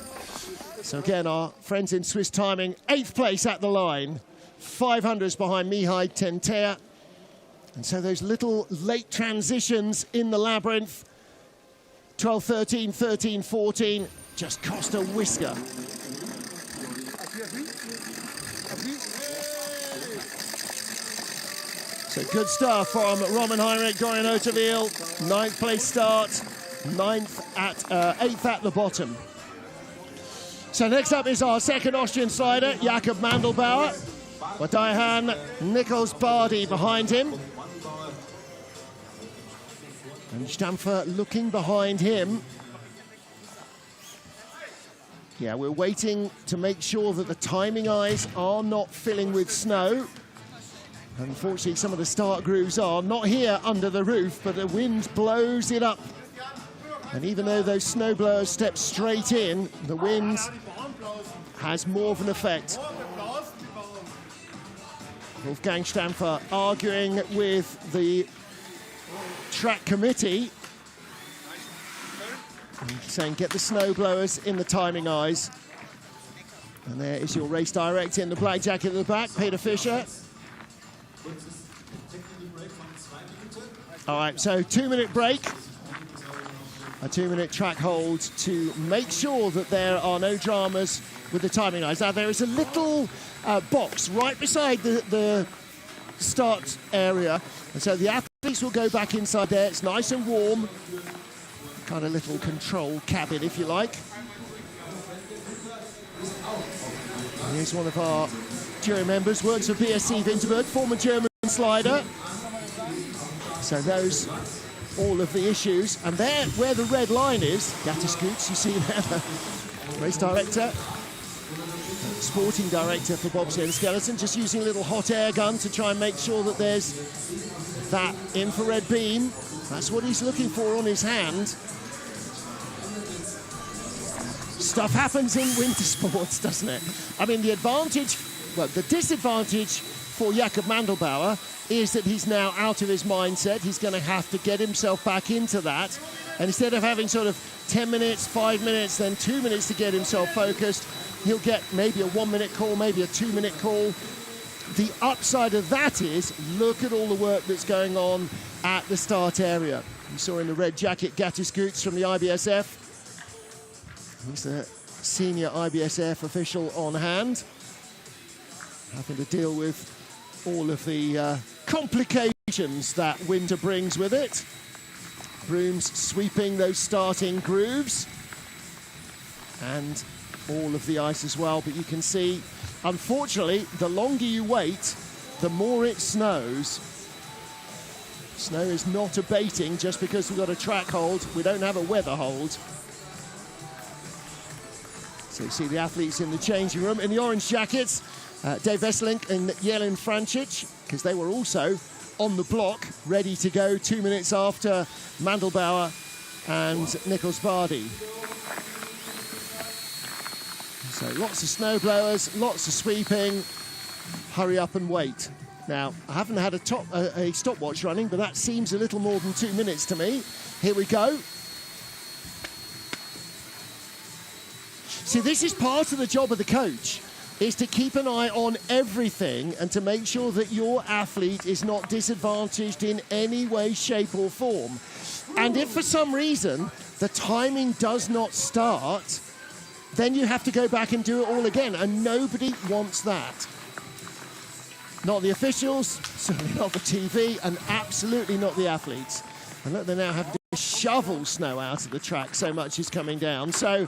So again, our friends in Swiss timing, 8th place at the line. 500s behind Mihai Tentea. And so those little late transitions in the labyrinth, 12, 13, 13, 14, just cost a whisker. So good stuff from Roman Heinrich, Dorian Otterville. 9th place start, 8th at the bottom. So next up is our second Austrian slider, Jakob Mandelbauer. Wadaihan Nichols Bardi behind him. And Stampfer looking behind him. Yeah, we're waiting to make sure that the timing eyes are not filling with snow. Unfortunately, some of the start grooves are not here under the roof, but the wind blows it up. And even though those snowblowers step straight in, the wind has more of an effect. Wolfgang Stampfer arguing with the track committee and saying get the snowblowers in the timing eyes. And there is your race director in the black jacket at the back, Peter Fischer. All right, so 2-minute break. A 2-minute track hold to make sure that there are no dramas with the timing eyes. Now, there is a little box right beside the start area. And so the athletes will go back inside there. It's nice and warm. Kind of little control cabin, if you like. And here's one of our jury members, works for BSC Winterberg, former German slider. So those, all of the issues. And there, where the red line is, Gattiscoots, you see there, the race director, sporting director for Bobsleigh and Skeleton, just using a little hot air gun to try and make sure that there's that infrared beam. That's what he's looking for on his hand. Stuff happens in winter sports, doesn't it? I mean, the advantage, well, the disadvantage for Jakob Mandelbauer is that he's now out of his mindset. He's going to have to get himself back into that. And instead of having sort of 10 minutes, 5 minutes, then 2 minutes to get himself focused, he'll get maybe a 1-minute call, maybe a 2-minute call. The upside of that is, look at all the work that's going on at the start area. You saw in the red jacket, Gattiscoots from the IBSF. He's the senior IBSF official on hand, having to deal with all of the complications that winter brings with it. Brooms sweeping those starting grooves and all of the ice as well. But you can see, unfortunately, the longer you wait, the more it snows. Snow is not abating just because we've got a track hold. We don't have a weather hold. So you see the athletes in the changing room. In the orange jackets, Dave Vesselink and Jelin Francic, because they were also on the block, ready to go 2 minutes after Mandelbauer and Nichols Bardi. So lots of snowblowers, lots of sweeping. Hurry up and wait. Now, I haven't had a stopwatch running, but that seems a little more than 2 minutes to me. Here we go. See, this is part of the job of the coach, is to keep an eye on everything and to make sure that your athlete is not disadvantaged in any way, shape or form. And if for some reason the timing does not start, then you have to go back and do it all again, and nobody wants that. Not the officials, certainly not the TV, and absolutely not the athletes. And look, they now have to shovel snow out of the track, so much is coming down. So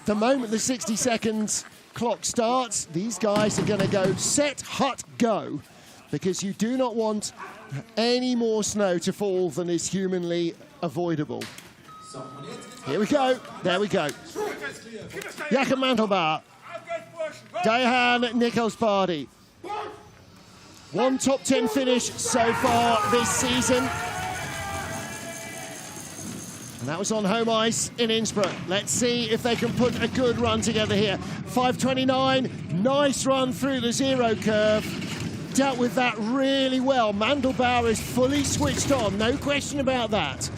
the moment the 60 seconds clock starts, these guys are going to go set, hut, go, because you do not want any more snow to fall than is humanly avoidable. Here we go. There we go. Jakob Mandelbauer, Diane Nichols-Bardi. One top 10 finish so far this season. And that was on home ice in Innsbruck. Let's see if they can put a good run together here. 5:29, nice run through the zero curve. Dealt with that really well. Mandelbauer is fully switched on, no question about that.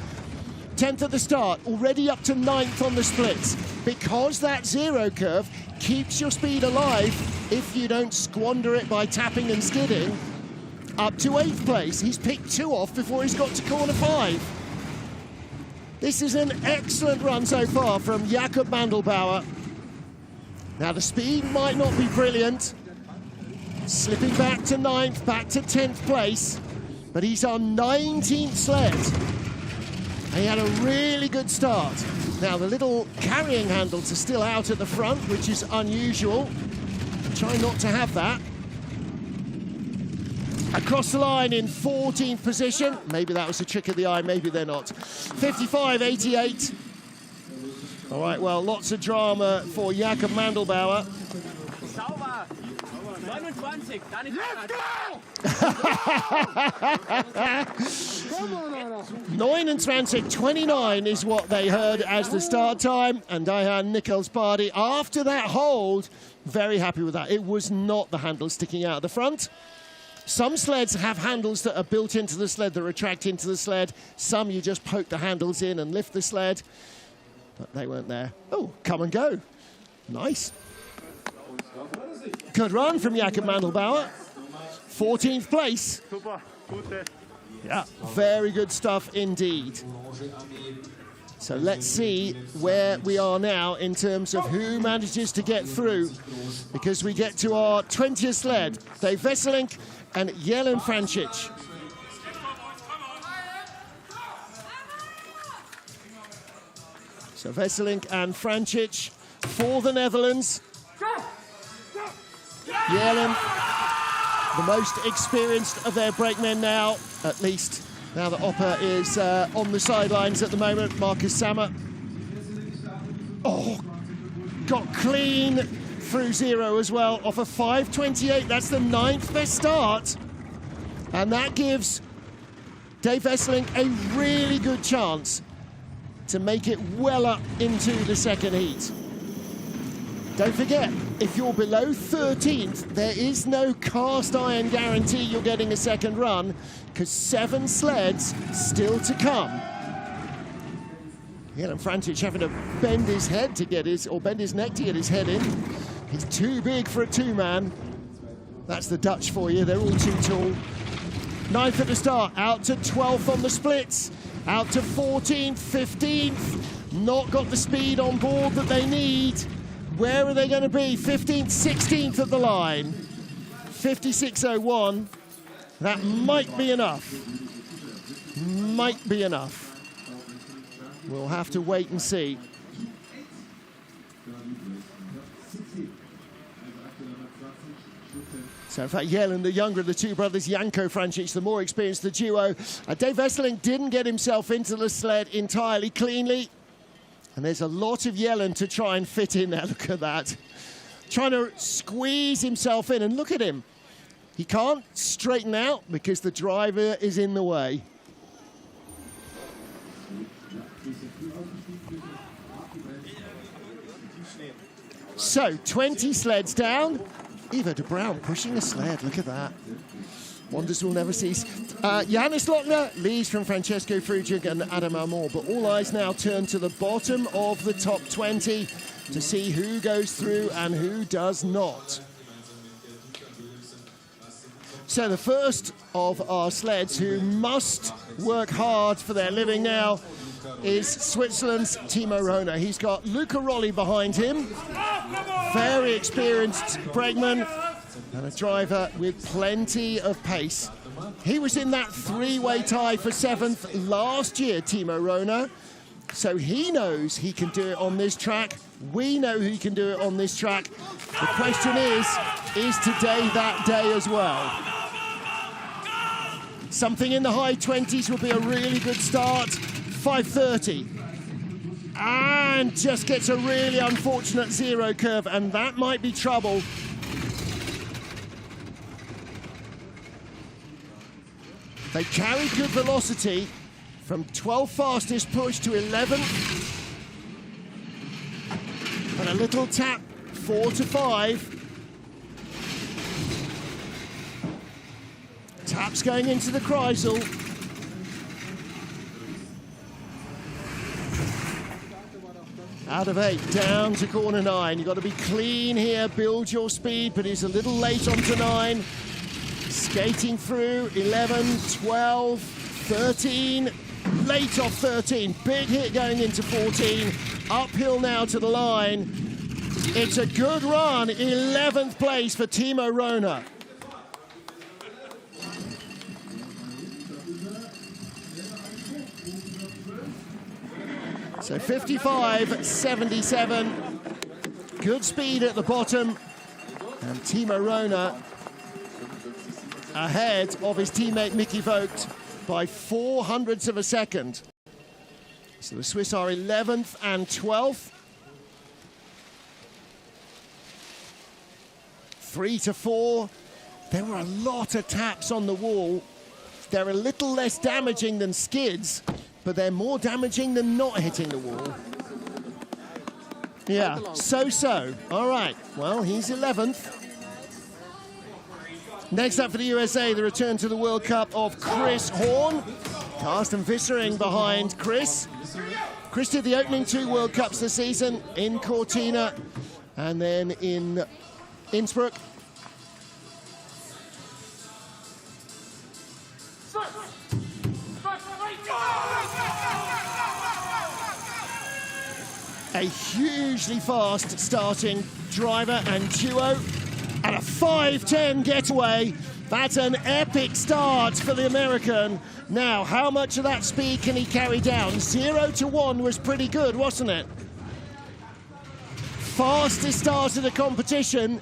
10th at the start, already up to 9th on the splits. Because that zero curve keeps your speed alive if you don't squander it by tapping and skidding. Up to 8th place. He's picked 2 off before he's got to corner 5. This is an excellent run so far from Jakob Mandelbauer. Now the speed might not be brilliant. Slipping back to 9th, back to 10th place. But he's on 19th sled. He had a really good start. Now the little carrying handles are still out at the front, which is unusual. Try not to have that. Across the line in 14th position. Maybe that was a trick of the eye, maybe they're not. 55.88. All right, well, lots of drama for Jakob Mandelbauer. 29 is what they heard as the start time, and Diane Nichols-Bardi, after that hold, very happy with that. It was not the handle sticking out of the front. Some sleds have handles that are built into the sled that retract into the sled. Some you just poke the handles in and lift the sled, but they weren't there. Oh, come and go. Nice. Good run from Jakob Mandelbauer. 14th place. Yeah, very good stuff indeed. So let's see where we are now in terms of who manages to get through, because we get to our 20th sled. Dave Vesselink and Jelen Francic. So Vesselink and Francic for the Netherlands. Jelen, the most experienced of their brakemen now, at least now that Opper is on the sidelines at the moment. Marcus Sammer. Oh, got clean through zero as well, off a 5:28. That's the 9th best start. And that gives Dave Vesselink a really good chance to make it well up into the second heat. Don't forget, if you're below 13th, there is no cast iron guarantee you're getting a second run, because 7 sleds still to come. Jelen Francic having to bend his head to get his, or bend his neck to get his head in. He's too big for a 2-man. That's the Dutch for you, they're all too tall. 9th at the start, out to 12th on the splits, out to 14th, 15th. Not got the speed on board that they need. Where are they going to be? 15th, 16th at the line. 56.01. That might be enough. Might be enough. We'll have to wait and see. So in fact, Jelen, the younger of the two brothers, Janko Francic, the more experienced the duo. Dave Vesselink didn't get himself into the sled entirely cleanly. And there's a lot of Jelen to try and fit in there. Look at that. Trying to squeeze himself in, and look at him. He can't straighten out because the driver is in the way. So, 20 sleds down. Eva de Bruin pushing a sled, look at that. Wonders will never cease. Johannes Lochner leads from Francesco Frujig and Adam Amor, but all eyes now turn to the bottom of the top 20 to see who goes through and who does not. So the first of our sleds who must work hard for their living now is Switzerland's Timo Rohner. He's got Luca Rolli behind him, very experienced brakeman, and a driver with plenty of pace. He was in that three-way tie for 7th last year, Timo Röner. So he knows he can do it on this track. We know he can do it on this track. The question is today that day as well? Something in the high 20s would be a really good start. 5:30. And just gets a really unfortunate zero curve, and that might be trouble. They carried good velocity from 12th fastest push to 11th. And a little tap, 4 to 5. Taps going into the Kreisel. Out of 8, down to corner 9. You've got to be clean here, build your speed, but he's a little late onto 9. Skating through 11, 12, 13, late off 13. Big hit going into 14. Uphill now to the line. It's a good run, 11th place for Timo Röner. So 55.77, good speed at the bottom, and Timo Röner ahead of his teammate Mickey Vogt by 0.04 of a second. So the Swiss are 11th and 12th. 3 to 4. There were a lot of taps on the wall. They're a little less damaging than skids, but they're more damaging than not hitting the wall. Yeah, so. All right, well, he's 11th. Next up for the USA, the return to the World Cup of Chris Horn. Carsten Vissering behind Chris. Chris did the opening 2 World Cups this season in Cortina and then in Innsbruck. A hugely fast starting driver and duo and a 5:10 getaway. That's an epic start for the American. Now, how much of that speed can he carry down? 0 to 1 was pretty good, wasn't it? Fastest start of the competition.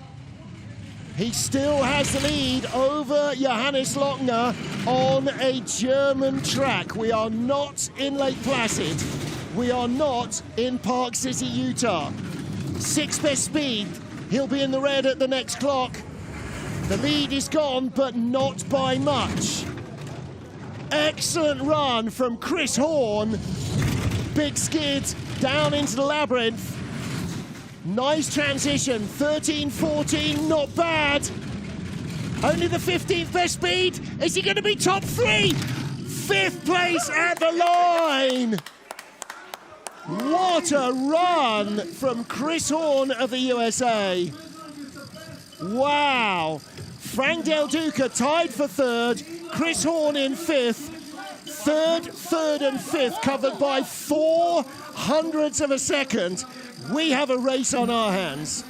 He still has the lead over Johannes Lochner on a German track. We are not in Lake Placid. We are not in Park City, Utah. 6th best speed. He'll be in the red at the next clock. The lead is gone, but not by much. Excellent run from Chris Horn. Big skid down into the labyrinth. Nice transition, 13-14, not bad. Only the 15th best speed. Is he going to be top 3? 5th place at the line. What a run from Chris Horn of the USA. Wow. Frank Del Duca tied for 3rd. Chris Horn in 5th. 3rd, and 5th covered by 0.04 of a second. We have a race on our hands.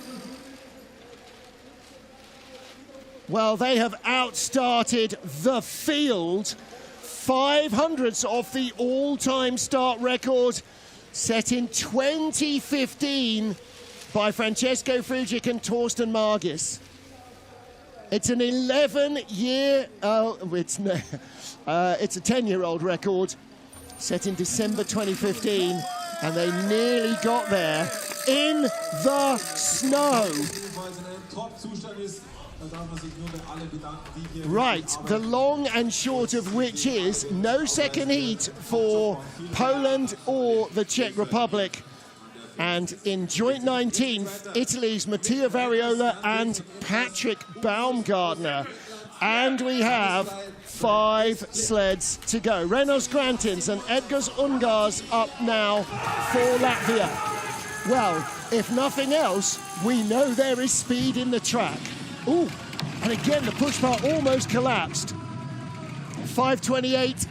Well, they have outstarted the field. 0.05 off the all-time start record set in 2015 by Francesco Frugic and Torsten Margis. It's an 11-year, it's a 10-year-old record set in December 2015, and they nearly got there in the snow. Right, the long and short of which is no second heat for Poland or the Czech Republic. And in joint 19th, Italy's Mattia Variola and Patrick Baumgartner. And we have 5 sleds to go. Renos Grantins and Edgars Ungars up now for Latvia. Well, if nothing else, we know there is speed in the track. Ooh, and again, the push bar almost collapsed. 5:28.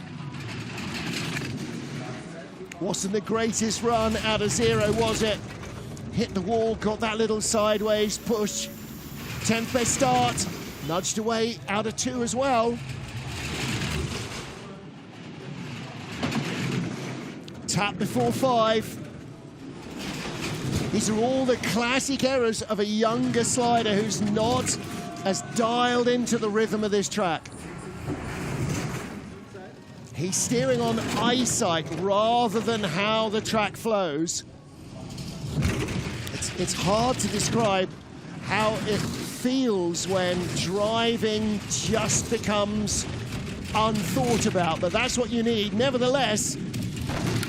Wasn't the greatest run out of 0, was it? Hit the wall, got that little sideways push. 10th best start, nudged away out of 2 as well. tap before 5. These are all the classic errors of a younger slider who's not as dialed into the rhythm of this track. He's steering on eyesight rather than how the track flows. It's hard to describe how it feels when driving just becomes unthought about, but that's what you need. Nevertheless,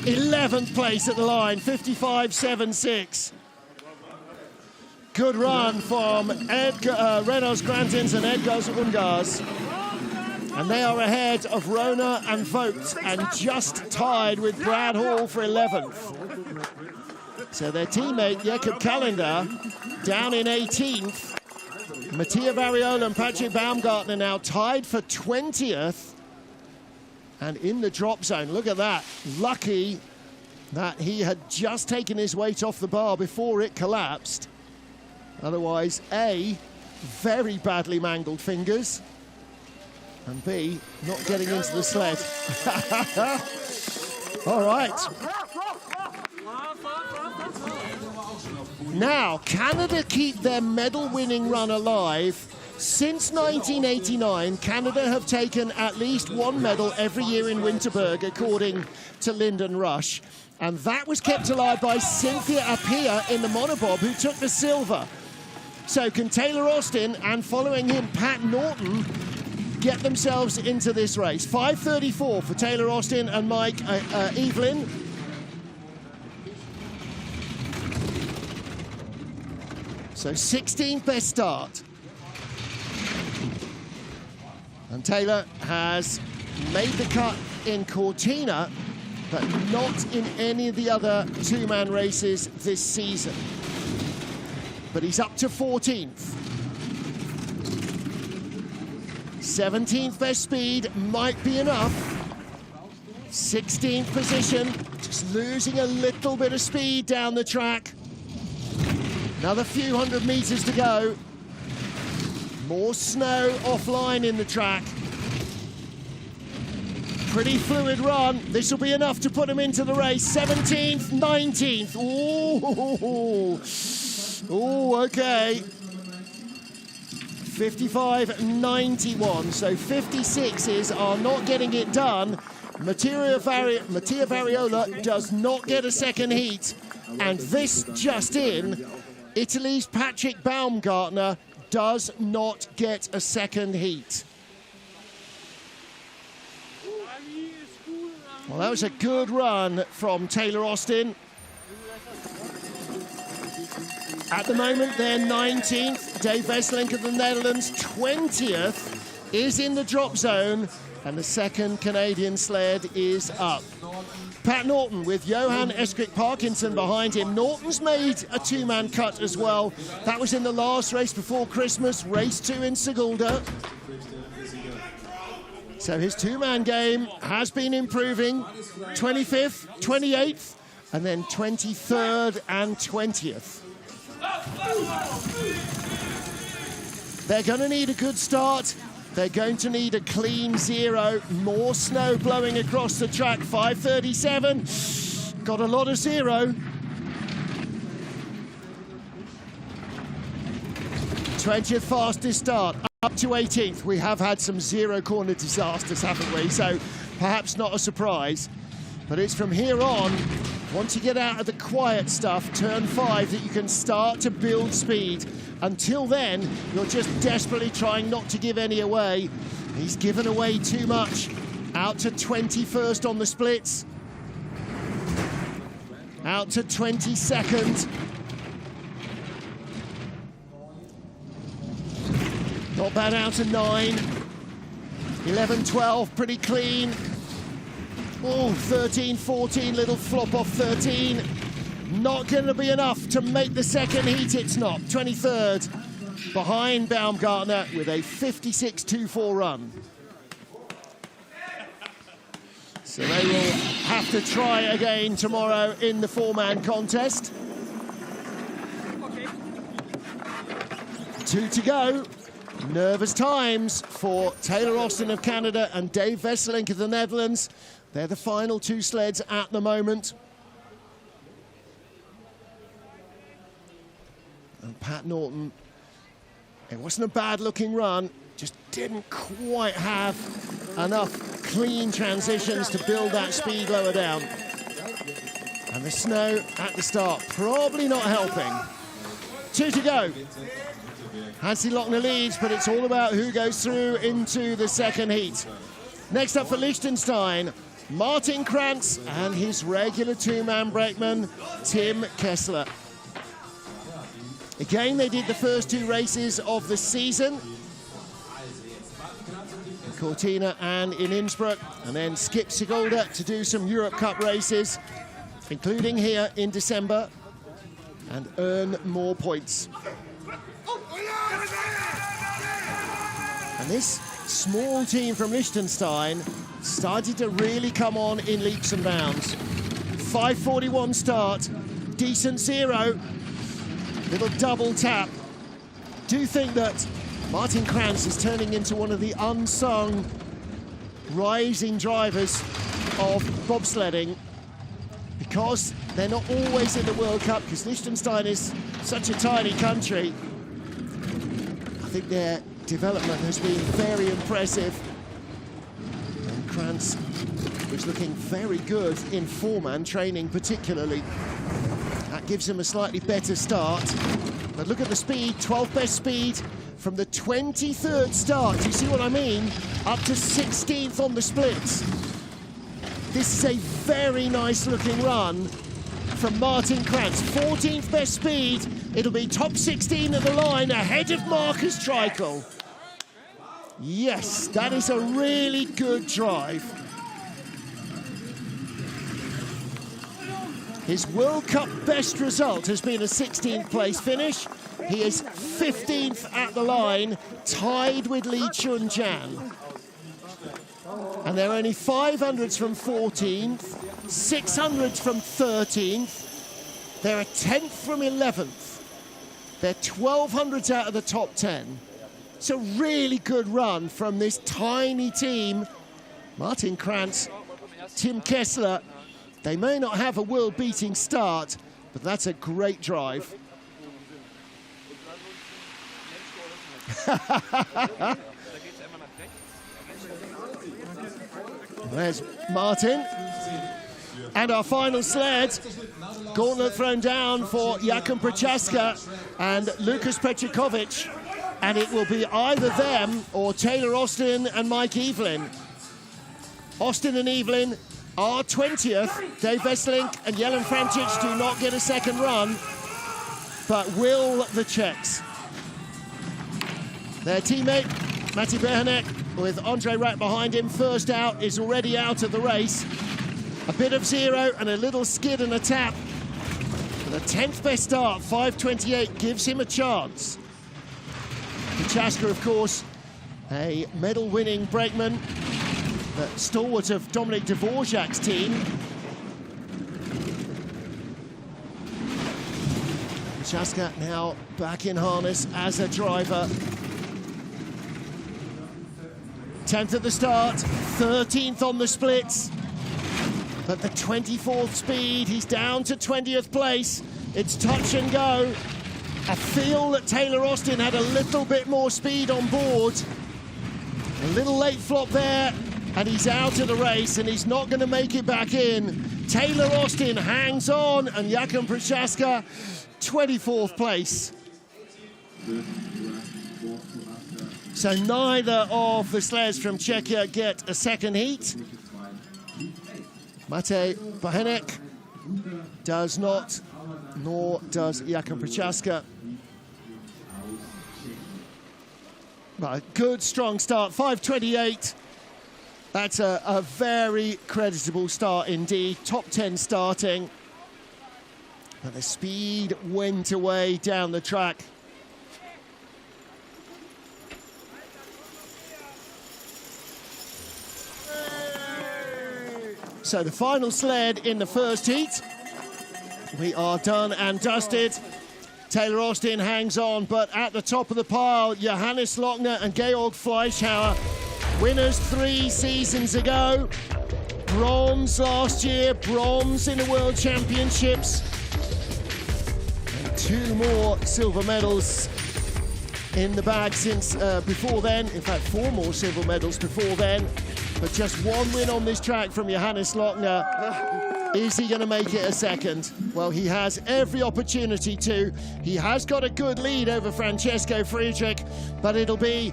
11th place at the line, 55.76. Good run from Renos Grantins and Edgars Ungars. And they are ahead of Rona and Vogt and just tied with Brad Hall for 11th. So their teammate, Jakob Kalender, down in 18th. Mattia Variola and Patrick Baumgartner now tied for 20th. And in the drop zone, look at that. Lucky that he had just taken his weight off the bar before it collapsed. Otherwise, A, very badly mangled fingers, and B, not getting into the sled. All right. Now, Canada keep their medal-winning run alive. Since 1989, Canada have taken at least one medal every year in Winterberg, according to Lyndon Rush. And that was kept alive by Cynthia Appiah in the monobob, who took the silver. So can Taylor Austin and following him Pat Norton get themselves into this race? 5:34 for Taylor Austin and Mike Evelyn. So 16th best start. And Taylor has made the cut in Cortina, but not in any of the other two-man races this season. But he's up to 14th. 17th best speed might be enough. 16th position, just losing a little bit of speed down the track. Another few hundred meters to go. More snow offline in the track. Pretty fluid run. This will be enough to put him into the race. 17th, 19th. Ooh. Ooh, okay. 55.91. So 56s are not getting it done. Mattia Variola does not get a second heat. And this just in, Italy's Patrick Baumgartner does not get a second heat. Well, that was a good run from Taylor Austin. At the moment, they're 19th. Dave Wesselink of the Netherlands, 20th, is in the drop zone, and the second Canadian sled is up. Pat Norton with Johan Eskrik Parkinson behind him. Norton's made a two-man cut as well. That was in the last race before Christmas, race 2 in Sigulda. So his two-man game has been improving. 25th, 28th, and then 23rd and 20th. They're going to need a good start. They're going to need a clean 0. More snow blowing across the track. 5:37. Got a lot of 0. 20th fastest start. Up to 18th. We have had some 0 corner disasters, haven't we? So perhaps not a surprise. But it's from here on, once you get out of the quiet stuff, turn 5, that you can start to build speed. Until then, you're just desperately trying not to give any away. He's given away too much. Out to 21st on the splits. Out to 22nd. Not bad out to 9. 11, 12, pretty clean. Oh, 13, 14, little flop off 13. Not going to be enough to make the second heat, it's not. 23rd, behind Baumgartner with a 56.24 run. So they will have to try again tomorrow in the 4-man contest. 2 to go. Nervous times for Taylor Austin of Canada and Dave Wesselink of the Netherlands. They're the final two sleds at the moment. And Pat Norton, it wasn't a bad looking run, just didn't quite have enough clean transitions to build that speed lower down. And the snow at the start, probably not helping. 2 to go. Hansi Lochner leads, but it's all about who goes through into the second heat. Next up for Liechtenstein, Martin Krantz and his regular two-man brakeman, Tim Kessler. Again, they did the first two races of the season, in Cortina and in Innsbruck, and then skipped Sigolda to do some Europe Cup races, including here in December, and earn more points. And this small team from Liechtenstein started to really come on in leaps and bounds. 5:41 start, decent zero, little double tap. Do think that Martin Krantz is turning into one of the unsung rising drivers of bobsledding, because they're not always in the World Cup, because Liechtenstein is such a tiny country. I think their development has been very impressive. And Krantz was looking very good in four-man training particularly. That gives him a slightly better start. But look at the speed, 12th best speed from the 23rd start. You see what I mean? Up to 16th on the splits. This is a very nice looking run from Martin Krantz. 14th best speed. It'll be top 16 at the line, ahead of Marcus Treichel. Yes, that is a really good drive. His World Cup best result has been a 16th place finish. He is 15th at the line, tied with Lee Chun-Jan. And they're only 500s from 14th, 600s from 13th. They're a 10th from 11th. They're 1200s out of the top 10. It's a really good run from this tiny team. Martin Krantz, Tim Kessler. They may not have a world-beating start, but that's a great drive. There's Martin. And our final sled, gauntlet thrown down for Jakub Prochaska and Lukas Petrikovic. And it will be either them or Taylor Austin and Mike Evelyn. Austin and Evelyn are 20th. Dave Veselink and Jelen Francic do not get a second run, but will the Czechs. Their teammate, Matti Behanek, with Andre Rack behind him, first out, is already out of the race. A bit of zero and a little skid and a tap. But the 10th best start, 5:28, gives him a chance. Prochaska, of course, a medal-winning brakeman, the stalwart of Dominic Dvorak's team. Prochaska now back in harness as a driver. 10th at the start, 13th on the splits. But the 24th speed, he's down to 20th place. It's touch and go. I feel that Taylor Austin had a little bit more speed on board. A little late flop there, and he's out of the race, and he's not going to make it back in. Taylor Austin hangs on, and Jakub Prochaska, 24th place. So neither of the sleds from Czechia get a second heat. Mate Behanek does not, nor does Jakub Prochaska. But a good, strong start, 5:28. That's a very creditable start indeed. Top 10 starting. But the speed went away down the track. So the final sled in the first heat. We are done and dusted. Taylor Austin hangs on, but at the top of the pile, Johannes Lochner and Georg Fleischhauer, winners 3 seasons ago. bronze last year, bronze in the World Championships, and 2 more silver medals in the bag since before then. In fact, 4 more silver medals before then, but just 1 win on this track from Johannes Lochner. Is he going to make it a second? Well, he has every opportunity to. He has got a good lead over Francesco Friedrich, but it'll be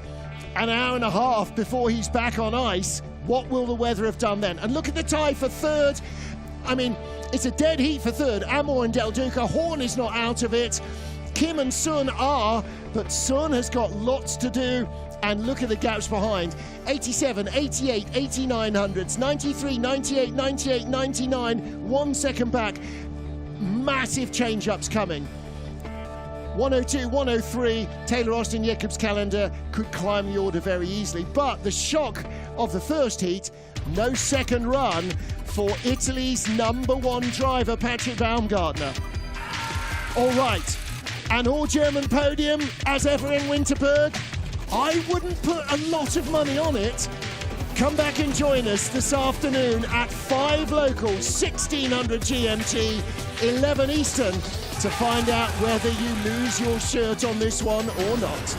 an hour and a half before he's back on ice. What will the weather have done then? And look at the tie for third. I mean, it's a dead heat for third. Amor and Del Duca. Horn is not out of it. Kim and Sun are, but Sun has got lots to do. And look at the gaps behind. 87, 88, 89 hundredths, 93, 98, 98, 99, 1 second back. Massive change-ups coming. 102, 103, Taylor Austin Jacobs calendar could climb the order very easily. But the shock of the first heat, no second run for Italy's #1 driver, Patrick Baumgartner. All right, an all-German podium as ever in Winterberg. I wouldn't put a lot of money on it. Come back and join us this afternoon at 5 local, 1600 GMT, 11 Eastern, to find out whether you lose your shirt on this one or not.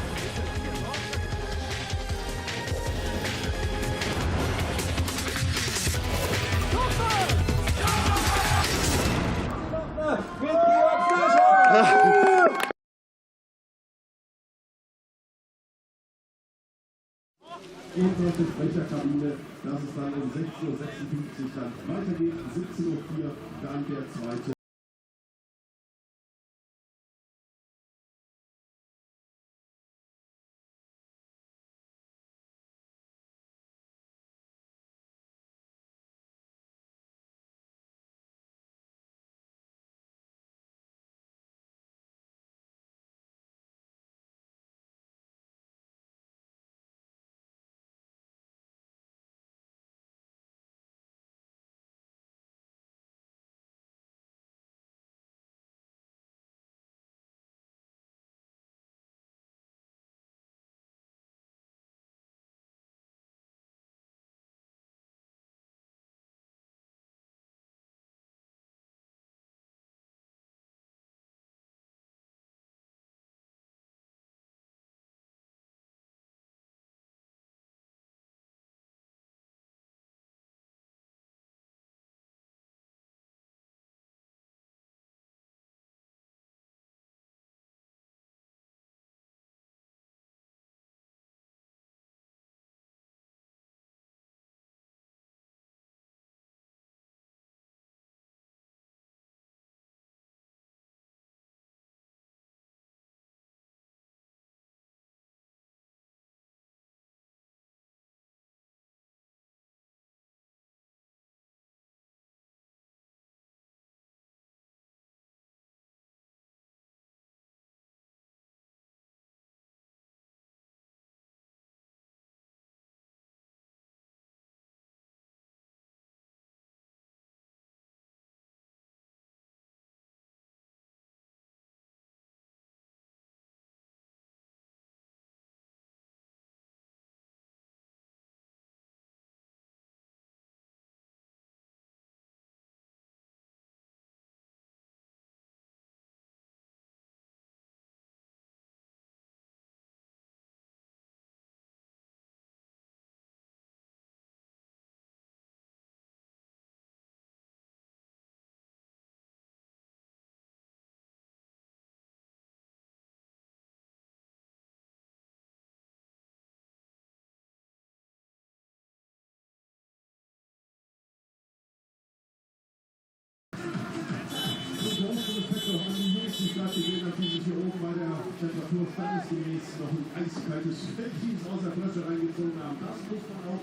Ebenfalls die Sprecherkabine, dass es dann um 16:56 Uhr dann weitergeht, 17:04 Uhr dann der zweite. Die gehen natürlich hier oben bei der Temperatur standesgemäß noch ein eiskaltes Fettchen aus der Flasche reingezogen haben. Das muss man auch